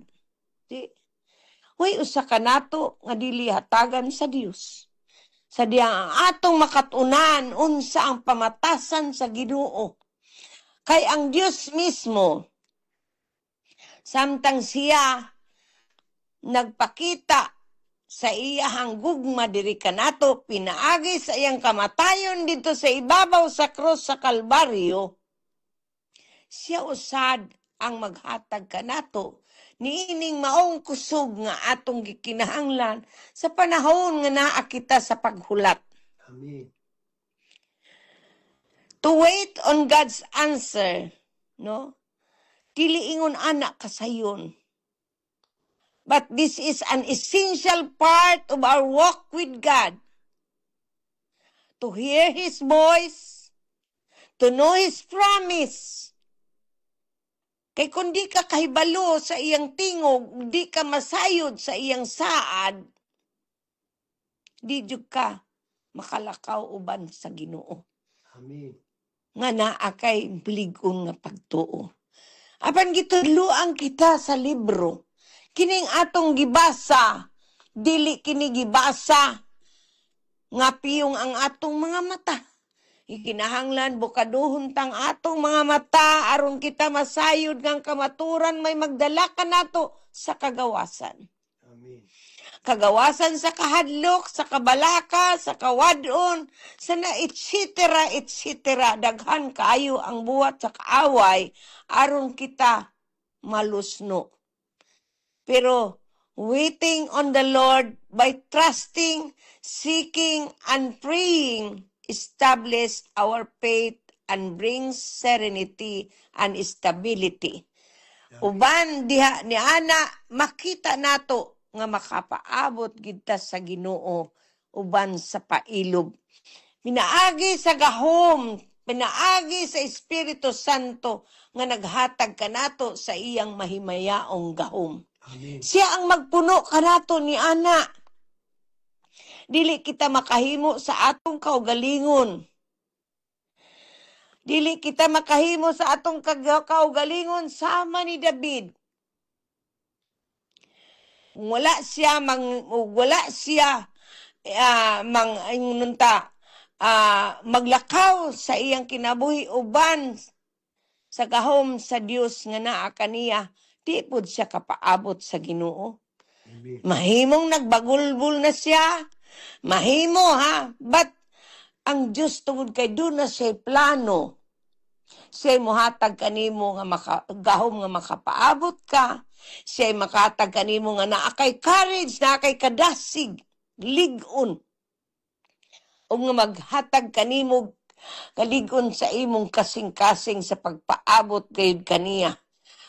S5: Uy, usa ka nato nga dili hatagan sa Dios. Sa diyang ang atong makatunan unsa ang pamatasan sa Ginoo. Kay ang Dios mismo, samtang siya nagpakita sa iyahang gugma diri kanato, pinaagi sa iyang kamatayon dito sa ibabaw sa krus sa Kalbaryo, siya usad ang maghatag kanato niining maong kusog nga atong gikinahanglan sa panahon nga naa kita sa paghulat.
S6: Amen.
S5: To wait on God's answer, no? Dili ingon anak kasayon. But this is an essential part of our walk with God. To hear His voice, to know His promise. Kay kung di ka kahibalo sa iyang tingog, di ka masayod sa iyang saad, di jud ka makalakaw uban sa Ginoo.
S6: Amen.
S5: Nga naa kay bligon nga pagtuo. Apan gitudloan kita sa libro. Kining atong gibasa, dili kini gibasa nga piyong ang atong mga mata. Ikinahanglan bukaduhon tang atong mga mata aron kita masayod ngang kamaturan may magdala kanato sa kagawasan.
S6: Amen.
S5: Kagawasan sa kahadlok, sa kabalaka, sa kawadon, sa na etc. Daghan kaayo ang buhat sa kaaway aron kita malusno. Pero waiting on the Lord by trusting, seeking, and praying establish our faith and brings serenity and stability. Uban diha ni ana makita nato nga makapaabot kita sa Ginoo uban sa pailob. Pinaagi sa gahom, pinaagi sa Espiritu Santo nga naghatag kanato sa iyang mahimayaong gahom.
S6: Amen.
S5: Siya ang magpuno kanato ni ana. Dili kita makahimo sa atong kaugalingon. Dili kita makahimo sa atong kaugalingon sama ni David. Wala siya maglakaw sa iyang kinabuhi uban sa gahom sa Dios nga naa kaniya, di pud siya kapaabot sa Ginoo.
S6: Amen.
S5: Mahimong nagbagulbul na siya. Mahimo ha, but ang Diyos tungod kay doon na siya plano. Siya mohatag kanimo nga gahom nga makapaabot ka. Siya makatag kanimo nga naa kay courage, naa kay kadasig, ligon. O nga maghatag kanimo kaligon sa imong kasing-kasing sa pagpaabot gayud kaniya.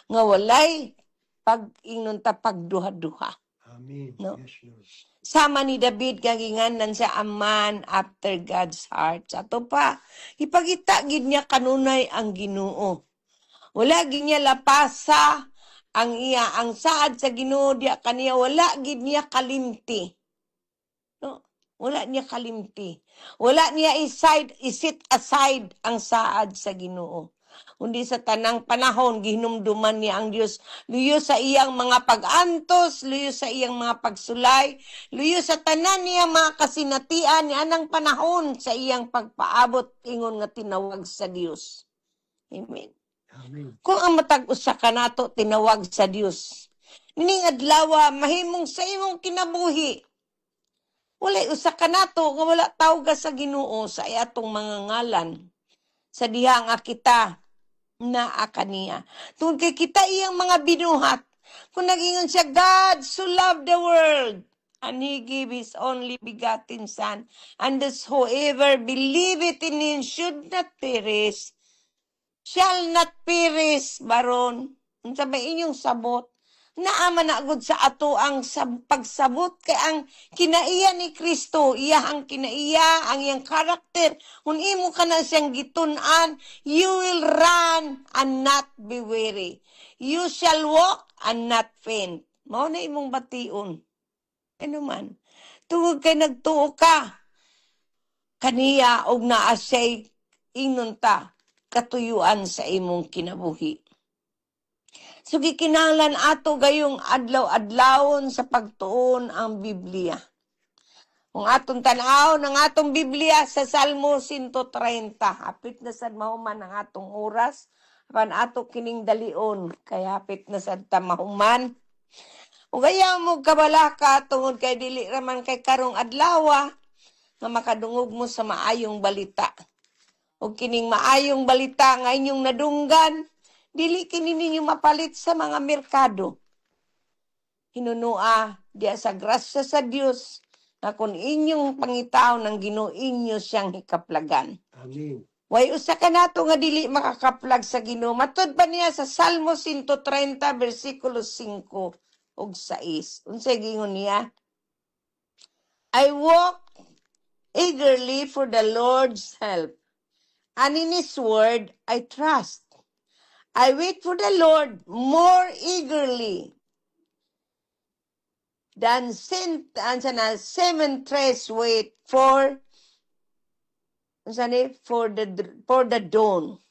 S5: Nga walay pag-ingnon ta pagduha-duha.
S6: Amen.
S5: No.
S6: Yes, Lord.
S5: Sama ni David kaginganan siya a man after God's heart. Sa to pa, ipagita gid niya kanunay ang Ginoo. Wala gid niya lapasa ang saad sa Ginoo diya kaniya, wala gid niya kalimti. No? Wala niya kalimti. Wala niya isit aside ang saad sa Ginoo. Kundi sa tanang panahon, gihinumduman niya ang Diyos. Luyo sa iyang mga pag-antos, luyo sa iyang mga pagsulay, luyo sa tanan niya mga kasinatian ni anang panahon sa iyang pagpaabot ingon nga tinawag sa Diyos. Amen.
S6: Amen.
S5: Kung ang matag-usa ka nato tinawag sa Diyos, nining adlaw mahimong sa imong kinabuhi. Walay usa ka nato nga wala tawga sa Ginoo sa atong mga ngalan. Sa diha nga kita naa kaniya. Tungod kay kita iyang mga binuhat. Kung nagingon siya, God so loved the world, and He gave His only begotten Son, and thus whoever believeth in Him should not perish, shall not perish, baron. Ang sabay inyong sabot, naaman na agad sa ato ang pagsabot kay ang kinaiya ni Kristo, iya ang kinaiya, ang iyang karakter. Kung imo ka na siyang gitunan, you will run and not be weary. You shall walk and not faint. Mao na imong bation. Ano man. Tungod kay nagtuo ka, kaniya og naa siya'y inunta katuyuan sa imong kinabuhi. So, gikinahanglan ato gayong adlaw-adlawon sa pagtuon ang Biblia. Kung atong tanaw ng atong Biblia sa Salmo 130, hapit na sad mahuman ang atong oras, apan ato kining dalion, kay hapit na sad ta mahuman. O gaya mo kabalaka, tungod kay dili raman kay karong adlaw, nga makadungog mo sa maayong balita. O kining maayong balita nga inyong nadunggan, dili kini ninyo mapalit sa mga merkado. Hinunua diya sa grasya sa Dios na kung inyong pangitaw ng Ginoo inyo siyang hikaplagan.
S6: Amen.
S5: Way usa ka nato nga dili makakaplag sa Ginoo. Matud pa niya sa Salmo 130 versikulo 5 ug 6. Unsay gingon niya? I walk eagerly for the Lord's help, and in His word I trust. I wait for the Lord more eagerly than cemeteries wait for the dawn.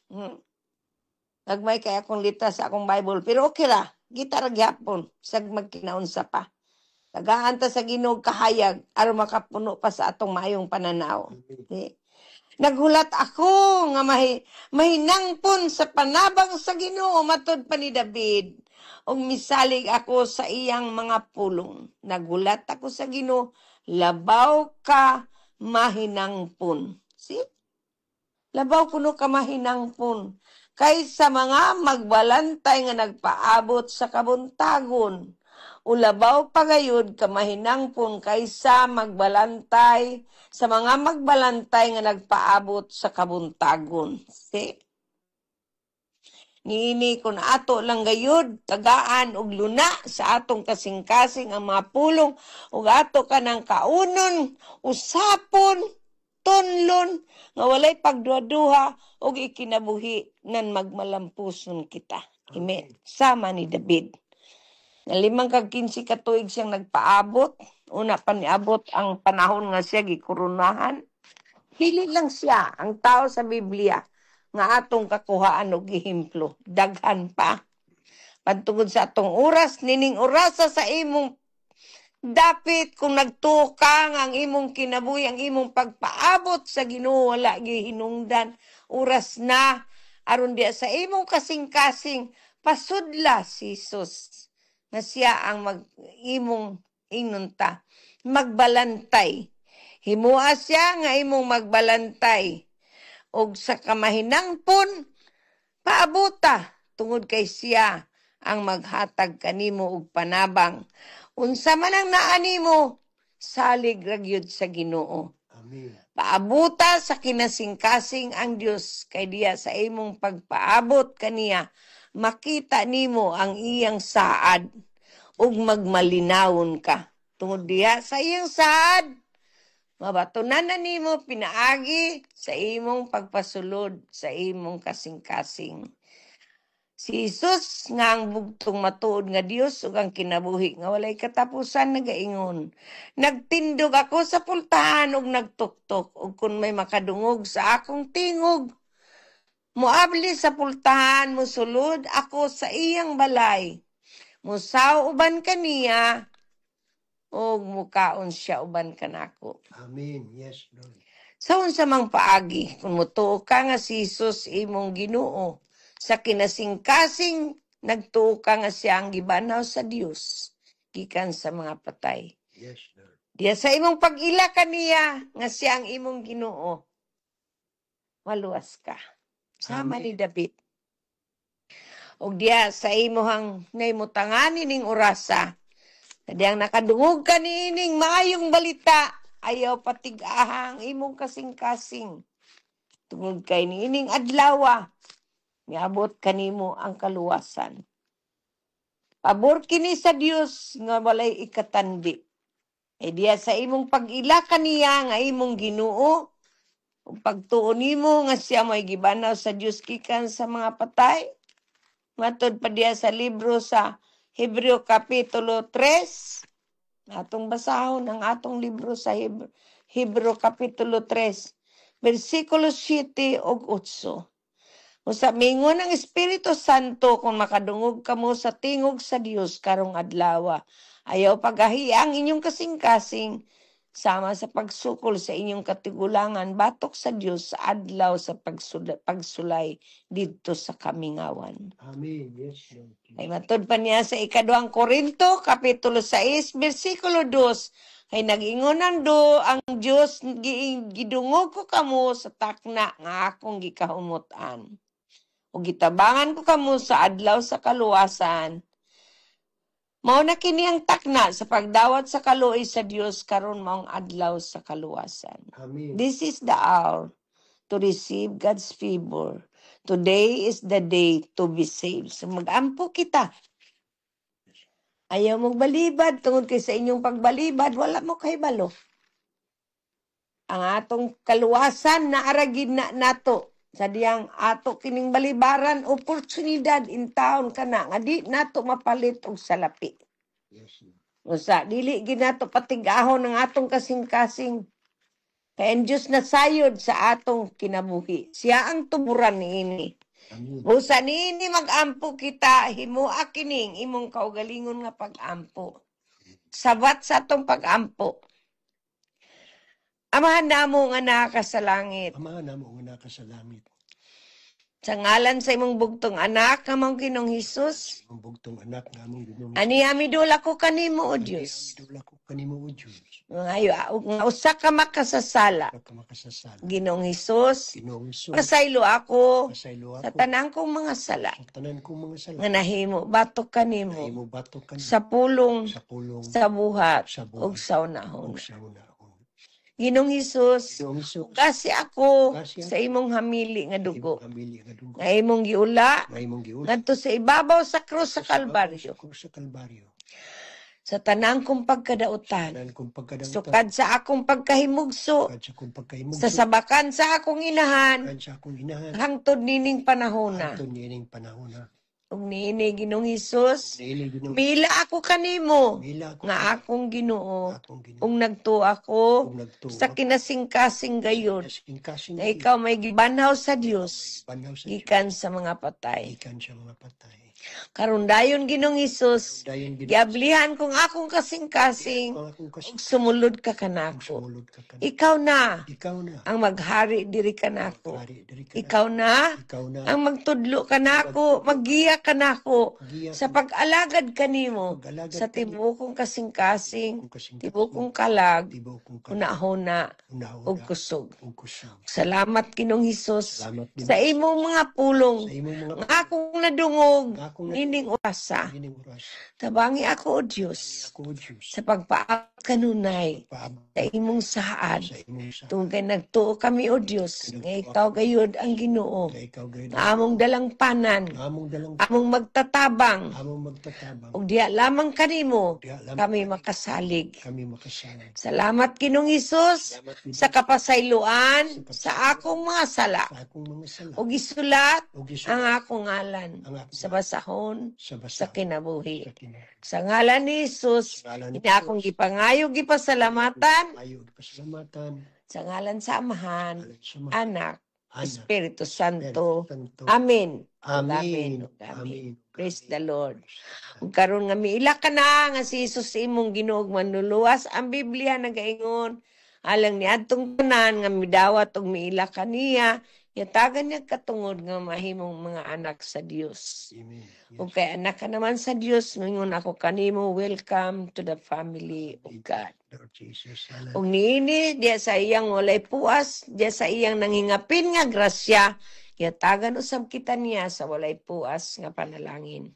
S5: Gagmay kay akong litra sa akong Bible. Pero okay ra. Kita ra gyapon. Sag magkinaunsa pa. Tagaan ta sa Ginoo kahayag aron makapuno pa sa atong maayong pananaw. Okay? Naghulat ako nga mahinangpon sa panabang sa Ginoo matud pa ni David. Og misalig ako sa iyang mga pulong. Nagulat ako sa Ginoo, labaw ka mahinangpon. See? Labaw kuno ka mahinangpon. Kaysa mga magbalantay nga nagpaabot sa kabuntagon. Ulabaw pagayod ka mahinangpon kaysa magbalantay sa mga magbalantay nga nagpaabot sa kabuntagon. See? Niini kun ato lang gayud tagaan og luna sa atong kasing-kasing ang mga pulong ug ato kanang kaunon, usapon, tunlon nga walay pagduha-duha ug ikinabuhi nan magmalampuson kita. Amen. Sama ni David. Nga 5 kag 15 ka tuig siyang nagpaabot. Una pa niabot ang panahon nga siya gikurunahan. Dili lang siya ang tao sa Biblia nga atong kakuhaan og ehemplo. Daghan pa. Pagtungod sa atong oras, nining orasa sa imong dapit kung nagtukang ang imong kinabuhi, ang imong pagpaabot sa Ginoo wala gihinungdan. Oras na aron diya sa imong kasing-kasing pasudla si Jesus na siya ang imong inunta. Magbalantay. Himua siya nga imong magbalantay. Og sa kamahinangpon, paabuta tungod kay siya ang maghatag kanimo og panabang. Unsa man ang naanimo, salig ragyod sa Ginoo.
S6: Amen.
S5: Paabuta sa kinasing-kasing ang Dios kay diya sa imong pagpaabot kaniya, makita nimo ang iyang saad ug magmalinawon ka. Tungod diya sa iyang saad, mabatunan na nimo pinaagi sa imong pagpasulod sa imong kasing-kasing. Si Jesus nga ang bugtong matuod nga Dios ug ang kinabuhi nga walay katapusan nagaingon. Nagtindog ako sa pultahan ug nagtuktok ug kun may makadungog sa akong tingog, moabli sa pultahan, mosulod ako sa iyang balay. Musaw uban kaniya o mukaon siya uban kanako.
S6: Amen. Yes, Lord.
S5: Sa unsa mang paagi kung motuo ka nga si Jesus imong Ginoo, sa kinasing-kasing nagtuo ka nga siya ang gibanaw sa Dios gikan sa mga patay.
S6: Yes, Lord.
S5: Diya sa imong pag-ila kaniya nga siya ang imong Ginoo, maluwas ka. Sama ni David. Og diya sa imuhang naimutanganin ning orasa, kadiyang nakadungog ka niining maayong balita, ayaw patig-ahang imong kasing-kasing. Tungod kay niining adlawa, miabot kanimo ang kaluwasan. Pabor kini sa Dios nga walay ikatandi. E diya sa imong pag-ila kaniya nga imong Ginoo, ug pagtuon nimo nga siya may gibanaw sa Dios gikan sa mga patay. Matod pa diya sa libro sa Hebreo Kapitulo 3. Atong basahon ang atong libro sa Hebreo Kapitulo 3, versikulo 7 ug 8. Usa mingon ang Espiritu Santo kung makadungog kamo sa tingog sa Dios karong adlaw. Ayaw pagahiya ang inyong kasing-kasing sama sa pagsukol sa inyong katigulangan batok sa Dios sa adlaw sa pagsulay didto sa kamingawan.
S6: Amen. Yes, Lord.
S5: Ay matod pa niya sa 2 Korinto Kapitulo 6 versikulo 2. Ay nag-ingonan do ang Dios gidungog ko kamo sa takna nga akong gikahumutan. O gitabangan ko kamo sa adlaw sa kaluwasan. Mao na kini ang takna sa pagdawat sa kaluoy sa Dios karon maong adlaw sa kaluwasan.
S6: Amen.
S5: This is the hour to receive God's favor. Today is the day to be saved. So mag-ampo kita. Ayaw mong balibad tungod kay sa inyong pagbalibad wala mo kahibalo. Ang atong kaluwasan na aragid na nato. Sa diyang ato kining balibaran, oportunidad in town ka na. Nga di nato mapalit og salapi.
S6: Yes, Lord.
S5: Usa, dili ginato patigahon ng atong kasing-kasing. Kaya ang Diyos na sayod sa atong kinabuhi. Siya ang tuburan niini.
S6: Amen.
S5: Busa nini mag-ampo kita, himua kining imong kaugalingon nga pag-ampo. Sabat sa atong pag-ampo. Amahan namo nga naka sa langit.
S6: Amahan namo nga naka sa langit.
S5: Sa ngalan sa imong bugtong anak, kamang Ginoong Hesus,
S6: Ang bugtong anak nga among Ginoong
S5: ani amidula ko kanimo, O Dios.
S6: Dula ko kanimo o Diyos.
S5: Ngayo, nga usa ka makasasala.
S6: Ka makasasala.
S5: Ginoong Hesus,
S6: Ginoong Hesus.
S5: pasaylo ako
S6: Pasaylo
S5: sa
S6: ako
S5: tanang kong mga sala.
S6: sa tanan kong mga sala.
S5: Nga nahimo, batok kanimo
S6: Imo batok kanimo
S5: sa pulong,
S6: sa pulong
S5: sa buhat,
S6: sa
S5: ug
S6: buhat,
S5: sa unahon.
S6: ug sa unahon.
S5: Ginoong Hesus,
S6: Ginoong Hesus.
S5: kasi ako
S6: Kasi
S5: sa imong hamili nga dugo.
S6: Imong pamilya nga dugo.
S5: Nga imong giula,
S6: Nga imong giula.
S5: ngadto sa ibabaw sa krus sa Kalbaryo.
S6: Sa Kalbaryo.
S5: Sa tanang kong pagkadautan,
S6: Tanan kong pagkadautan.
S5: sukad sa akong pagkahimugso,
S6: Sukad sa kong pagkahimugso.
S5: sa sabakan sa akong inahan,
S6: Sukad sa akong inahan.
S5: hangtod nining panahona.
S6: Anton nining panahon na.
S5: Ug niini Ginoong Hesus,
S6: Naili Ginoong.
S5: mila ako kanimo
S6: Mila ako.
S5: nga akong Ginoo.
S6: Akong Ginoo.
S5: Ug nagtuo ako
S6: Ug nagtuo
S5: sa kinasing-kasing gayon
S6: kasing
S5: na ikaw may gibanhaw sa Dios
S6: Banhaw sa Diyos.
S5: gikan sa mga patay.
S6: Ikan siya mga patay.
S5: Karon dayon Ginoong Hesus,
S6: Dayon Ginoo.
S5: giablihan kong akong kasing-kasing
S6: Ang akong kasing.
S5: ug sumulod ka kanako.
S6: Sumulod ka kanako.
S5: Ikaw na
S6: Ikaw na.
S5: ang maghari diri kanako.
S6: Hari diri ka na.
S5: Ikaw na
S6: Ikaw na.
S5: ang magtudlo kanako, maggiya kanako
S6: Giya
S5: sa pag-alagad kanimo
S6: Pag-alagad
S5: sa tibukong kasing-kasing,
S6: kung kasing
S5: tibukong kalag,
S6: tibo kung
S5: hunahuna
S6: una
S5: ug kusog.
S6: ug kusog.
S5: Salamat Ginoong Hesus
S6: Salamat din
S5: sa imong mga pulong
S6: sa imong mga
S5: nga akong nadungog
S6: akong
S5: nining orasa.
S6: gining oras.
S5: Tabangi ako o Dios
S6: Ako o Diyos.
S5: sa pagpaabot kanunay
S6: Paabot
S5: sa imong saad.
S6: sa imong sa
S5: Tungkay nagtuo kami o Dios nga ikaw gayud ang Ginoo.
S6: kay ikaw gayon.
S5: Nga among dalang panan,
S6: Among dalang
S5: among magtatabang,
S6: among magtatabang.
S5: ug diha lamang kanimo
S6: Diha lamang
S5: kami makasalig.
S6: kami makasalag.
S5: Salamat Ginoong Hesus
S6: Salamat din
S5: sa kapasayloan sa akong mga sala
S6: sa akong mga sala.
S5: ug isulat
S6: Ug
S5: ang
S6: isulat
S5: akong ngalan
S6: ang akong
S5: sa basahon
S6: sa basa
S5: sa kinabuhi.
S6: sa kinabuhi.
S5: Sa ngalan ni Jesus,
S6: Ngalan ni
S5: ina akong gipangayo gipasalamatan
S6: Ayo pasalamatan.
S5: sa ngalan sa Amahan,
S6: Alam sa mga
S5: Anak,
S6: anak.
S5: Espiritu Santo.
S6: Santo.
S5: Amen.
S6: Amen.
S5: Amen.
S6: Amen.
S5: Praise the Lord. Ug karon nga miila ka na nga si Jesus imong Ginoo ug manluluwas, ang Biblia nagaingon alang ni adtong tanan nga midawat ug miila kaniya, yatagan niya katungod nga mahimong mga anak sa Dios.
S6: Amen.
S5: Ug kay anak ka naman sa Dios, mingon ako kanimo, welcome to the family of God.
S6: Lord Jesus. Salamat.
S5: Ug niini diya sa iyang walay puas, diya sa iyang nangingapin nga grasya, yatagan usab kita niya sa walay puas nga panalangin.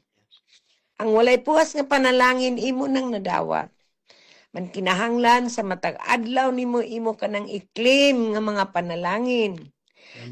S5: Ang walay puas nga panalangin imo nang nadawat. Man kinahanglan sa matag adlaw nimo imo kanang i-claim nga mga panalangin.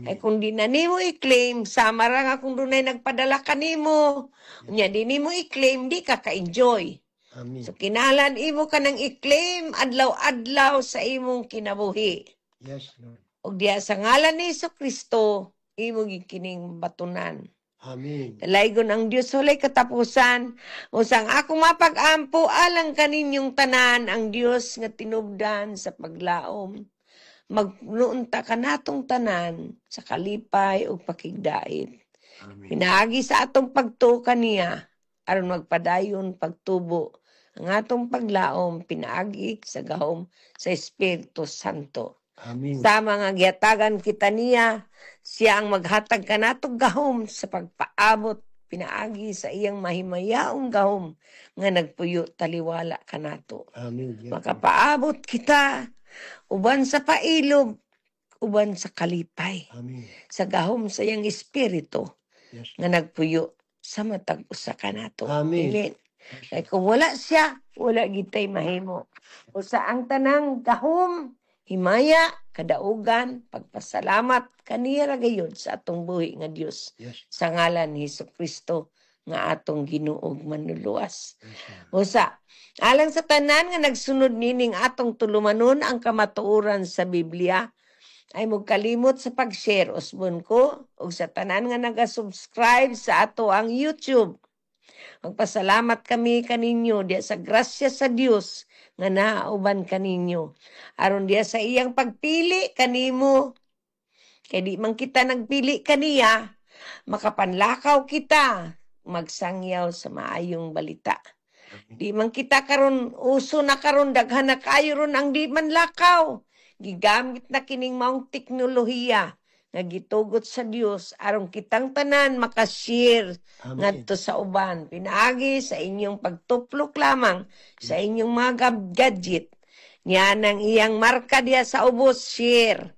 S5: Ay kung di na nimo i-claim, sama ra nga kung dunay nagpadala kanimo. Unya di nimo i-claim, di ka ka-enjoy.
S6: Amen.
S5: So kinahanglan imo kanang i-claim adlaw-adlaw sa imong kinabuhi.
S6: Yes, Lord.
S5: Ug diya sa ngalan ni Kristo, imo gikining batunan.
S6: Amen.
S5: Dalaygon ang Dios walay katapusan. Usang ako mapag-ampo alang kaninyong tanan ang Dios nga tinubdan sa paglaom. Magnuunta ka natong tanan sa kalipay o pakigdait.
S6: Amen.
S5: Pinaagi sa atong pagtuo kaniya aron magpadayon pagtubo ang atong paglaom pinaagi sa gahom sa Espiritu Santo.
S6: Amen.
S5: Sa mga giatagan kita niya, siya ang maghatag kanatong gahom sa pagpaabot pinaagi sa iyang mahimayaong gahom nga nagpuyo taliwala kanato.
S6: Amen. Yes, Lord.
S5: Makapaabot kita uban sa pailog, uban sa kalipay,
S6: Amen.
S5: sa gahom sa iyang espiritu
S6: Yes.
S5: nga nagpuyo sa matag usa kanato.
S6: Amen.
S5: Amen. Kay kung wala siya, wala gitay mahimo. Usa ang tanang gahom, himaya, kadaugan, pagpasalamat kaniya ra gayud sa atong buhi nga Dios
S6: Yes.
S5: sa ngalan ni Jesucristo nga atong Ginoo ug manluluwas.
S6: Yes, Lord.
S5: Usa, alang sa tanan nga nagsunod nining atong tulumanon ang kamatuoran sa Biblia, ay magkalimot sa pag-share usbon ko ug sa tanan nga naga-subscribe sa ato ang YouTube. Magpasalamat kami kaninyo diya sa grasya sa Dios nga naauban kaninyo. Aron diya sa iyang pagpili kanimo, kay di man kita nagpili kaniya, makapanlakaw kita, magsangyaw sa maayong balita. Di man kita karon uso na karon daghan na kayo ron ang di man lakaw. Gigamit na kining maong teknolohiya nga gitugot sa Dios aron kitang tanan makashare ngadto sa uban. Pinaagi sa inyong pagtuplok lamang sa inyong mga gadget. Nya nang iyang marka diha sa ubos share.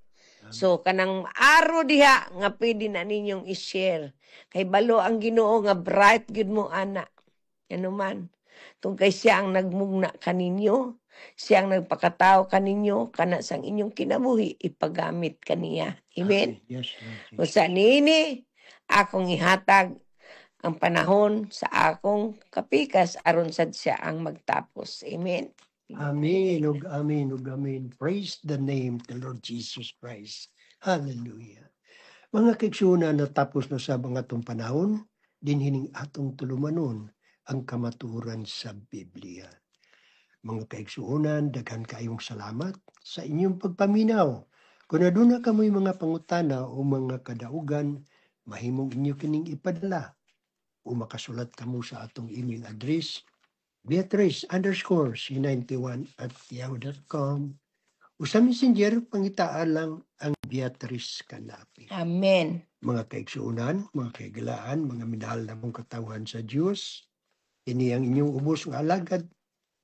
S5: So kanang aro diha nga pwede na ninyong i-share. Kay balo ang Ginoo nga bright gid mo ana. Ano man. Tungkay siya ang nagmugna kaninyo, siya ang nagpakatao kaninyo, kana sang inyong kinabuhi, ipagamit kaniya. Amen?
S6: Yes,
S5: Usa nini, akong ihatag ang panahon sa akong kapikas aron sad siya ang magtapos. Amen?
S6: Amen, ug amen, ug amen. Praise the name of the Lord Jesus Christ. Hallelujah. Mga kaigsunan, natapos na sa mga itong panahon, dinhining atong tulumanon ang kamaturan sa Biblia. Mga kaigsuonan, daghan kayong salamat sa inyong pagpaminaw. Kung aduna kamoy mga pangutana o mga kadaugan, mahimong inyo kining ipadala o makasulat kamo sa atong email address beatrice_c91@yahoo.com o sa messenger pangitaan lang ang Beatrice Canapi.
S5: Amen.
S6: Mga kaigsuonan, mga kaigalaan, mga minahal na mong katawhan sa Diyos, ini ang inyong ubos ng alagad,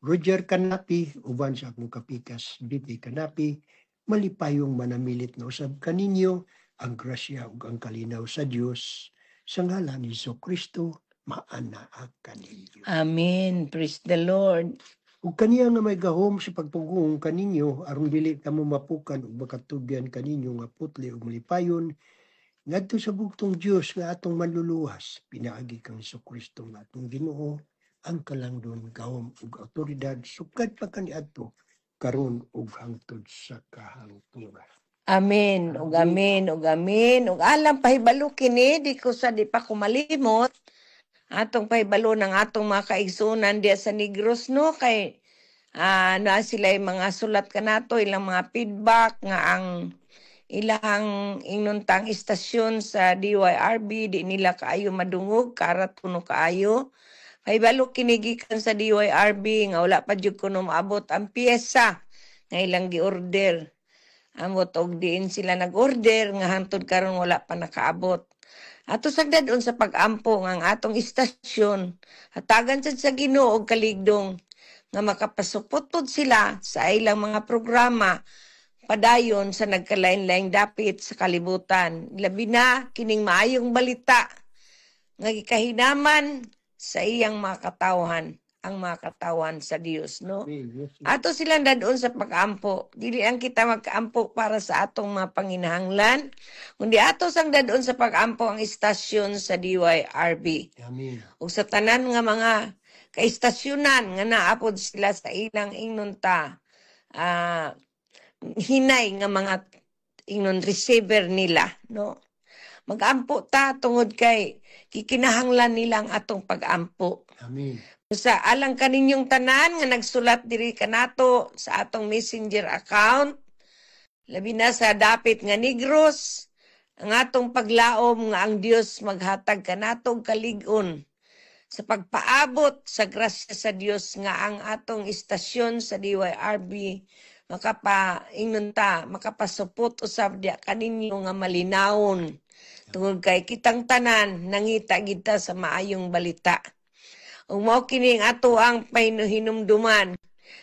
S6: Roger Canapi, uban sa akong kapikas, BP Canapi, malipayong manamilit na usab kaninyo, ang grasya ug ang kalinaw sa Dios sa ngalan ni Jesucristo, maanaa kaninyo.
S5: Amen. Praise the Lord.
S6: Ug kaniya nga may gahom sa pagpugong kaninyo, aron dili kamo mapukan ug makatugyan kaninyo nga putli ug malipayon, ngadto sa bugtong Dios nga atong manluluwas, pinaagi kang Jesucristo nga atong Ginoo, ang kalangdon, gahom ug awtoridad sukad pa kaniadto karon ug hangtod sa kahangturan.
S5: Amen. Ug amen, ug amen. Ug alam pahibalo kini, di pa ko malimot. Atong pahibalo ng atong mga kaigsunan diya sa Negros, no? Kay na sila mga sulat kanato, ilang mga feedback nga ang ilang inuntang istasyon sa DYRB, di nila kaayo madungog, karat kuno kaayo. Ay balo kinigikan sa DYRB nga wala pa jud kuno maabot ang piyesa nga ilang gi-order. Amot og diin sila nag-order nga hangtod karon wala pa nakaabot. Ato sagdadon sa pag-ampo nga ang atong istasyon, hatagan sad sa Ginoo og kaligdong nga makapasupotod sila sa ilang mga programa padayon sa nagkalain-laing dapit sa kalibutan. Labi na kining maayong balita nga gikahinaman sa iyang mga katawhan, ang mga katawhan sa Dios, no? Ato silang dadon sa pag-ampo. Dili ang kita mag-ampo para sa atong mga panginahanglan, kundi ato sang dadon sa pag-ampo ang istasyon sa DYRB.
S6: Amen.
S5: Ug sa tanan nga mga kaistasyonan nga naapod sila sa ilang inunta, hinay nga mga ingnon receiver nila, no? Mag-ampo ta tungod kay kikinahanglan nilang atong pag-ampo.
S6: Amen.
S5: Sa alang kaninyong tanan nga nagsulat diri kanato sa atong messenger account, labi na sa dapit nga Negros, ang atong paglaom nga ang Dios maghatag kanatong kalig-on sa pagpaabot sa grasya sa Dios nga ang atong istasyon sa DYRB makapasupot usab diya kaninyo nga malinawon. Tungod kay kitang tanan nangita kita sa maayong balita. Ug mao kini ato ang pahinuhinumduman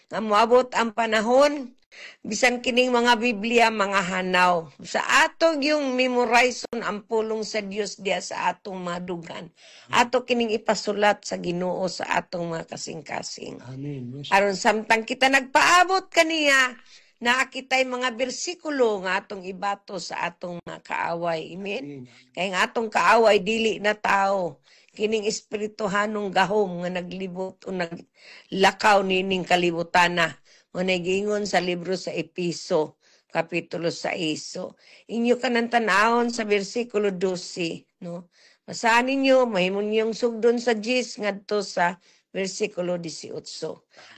S5: nga moabot ang panahon bisan kining mga Biblia mga hanaw. Sa atong yung memorizon ang pulong sa Dios diya sa atong madugan. Ato kining ipasulat sa Ginoo sa atong mga kasing-kasing.
S6: Amen. Yes.
S5: Aron samtang kita nagpaabot kaniya, naakitay mga bersikulo nga atong ibato sa atong mga kaaway. Amen? Kaya nga atong kaaway, dili na tao. Kining espirituhanong gahom nga naglibot o naglakaw nining kalibutana. O nagingon sa libro sa Episo, Kapitulo 6. Inyo kanang tanahon sa bersikulo 12. No? Basahan ninyo, mahimon niyong sugdon sa 10 ngadto sa versikulo 18.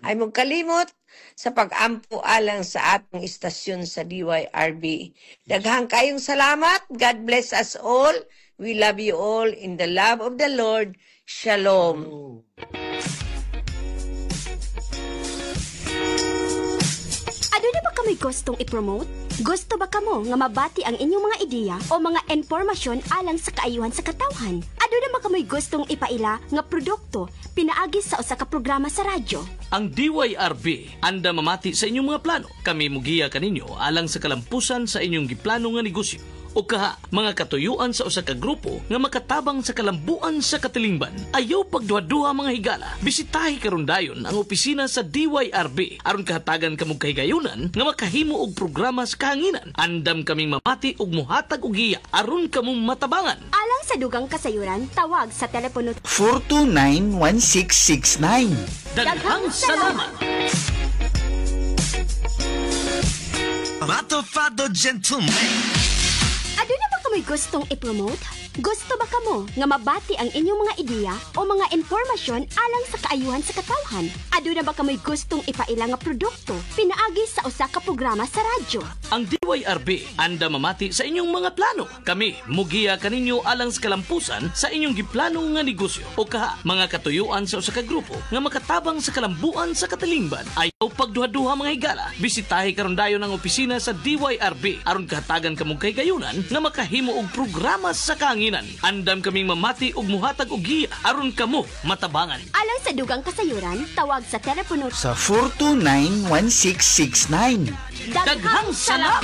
S5: Ay mong kalimot sa pag-ampo alang sa atong istasyon sa DYRB. Daghang kayong salamat. God bless us all. We love you all in the love of the Lord. Shalom.
S7: Ano na ba kamoy gustong i-promote? Gusto ba kamo nga mabati ang inyong mga ideya o mga informasyon alang sa kaayuhan sa katawhan? Ano na ba kamoy gustong ipaila nga produkto pinaagi sa usa ka programa sa radyo?
S8: Ang DYRB anda mamati sa inyong mga plano. Kami mugiya kaninyo alang sa kalampusan sa inyong giplano nga negosyo. O kaha, mga katuyuan sa usa ka grupo nga makatabang sa kalambuan sa katilingban. Ayaw pagduha-duha mga higala. Bisitahi karon dayon ang opisina sa DYRB aron kahatagan kamong kahigayunan nga makahimo og programa sa kahanginan. Andam kaming mamati og muhatag og giya aron kamong matabangan.
S7: Alang sa dugang kasayuran, tawag sa telepono
S9: 429-1669.
S8: Daghang salamat!
S9: Matofado gentleman.
S7: Ano na ba kamoy gustong i-promote? Gusto ba kamo nga mabati ang inyong mga ideya o mga informasyon alang sa kaayuhan sa katawhan? Ano na ba kamoy gustong ipaila nga produkto pinaagi sa usa ka programa sa radyo?
S8: Ang DYRB anda mamati sa inyong mga plano. Kami mugiya kaninyo alang sa kalampusan sa inyong giplano nga negosyo. O kaha, mga katuyuan sa usa ka grupo nga makatabang sa kalambuan sa katilingban. Ayaw pagduha-duha mga higala. Bisitahi karon dayon ang opisina sa DYRB aron kahatagan kamong kahigayunan nga makahimo og programa sa kahanginan. Andam kaming mamati og muhatag og giya aron kamo matabangan.
S7: Alang sa dugang kasayuran, tawag sa telepono
S9: Sa 429-1669.
S8: Daghang salamat!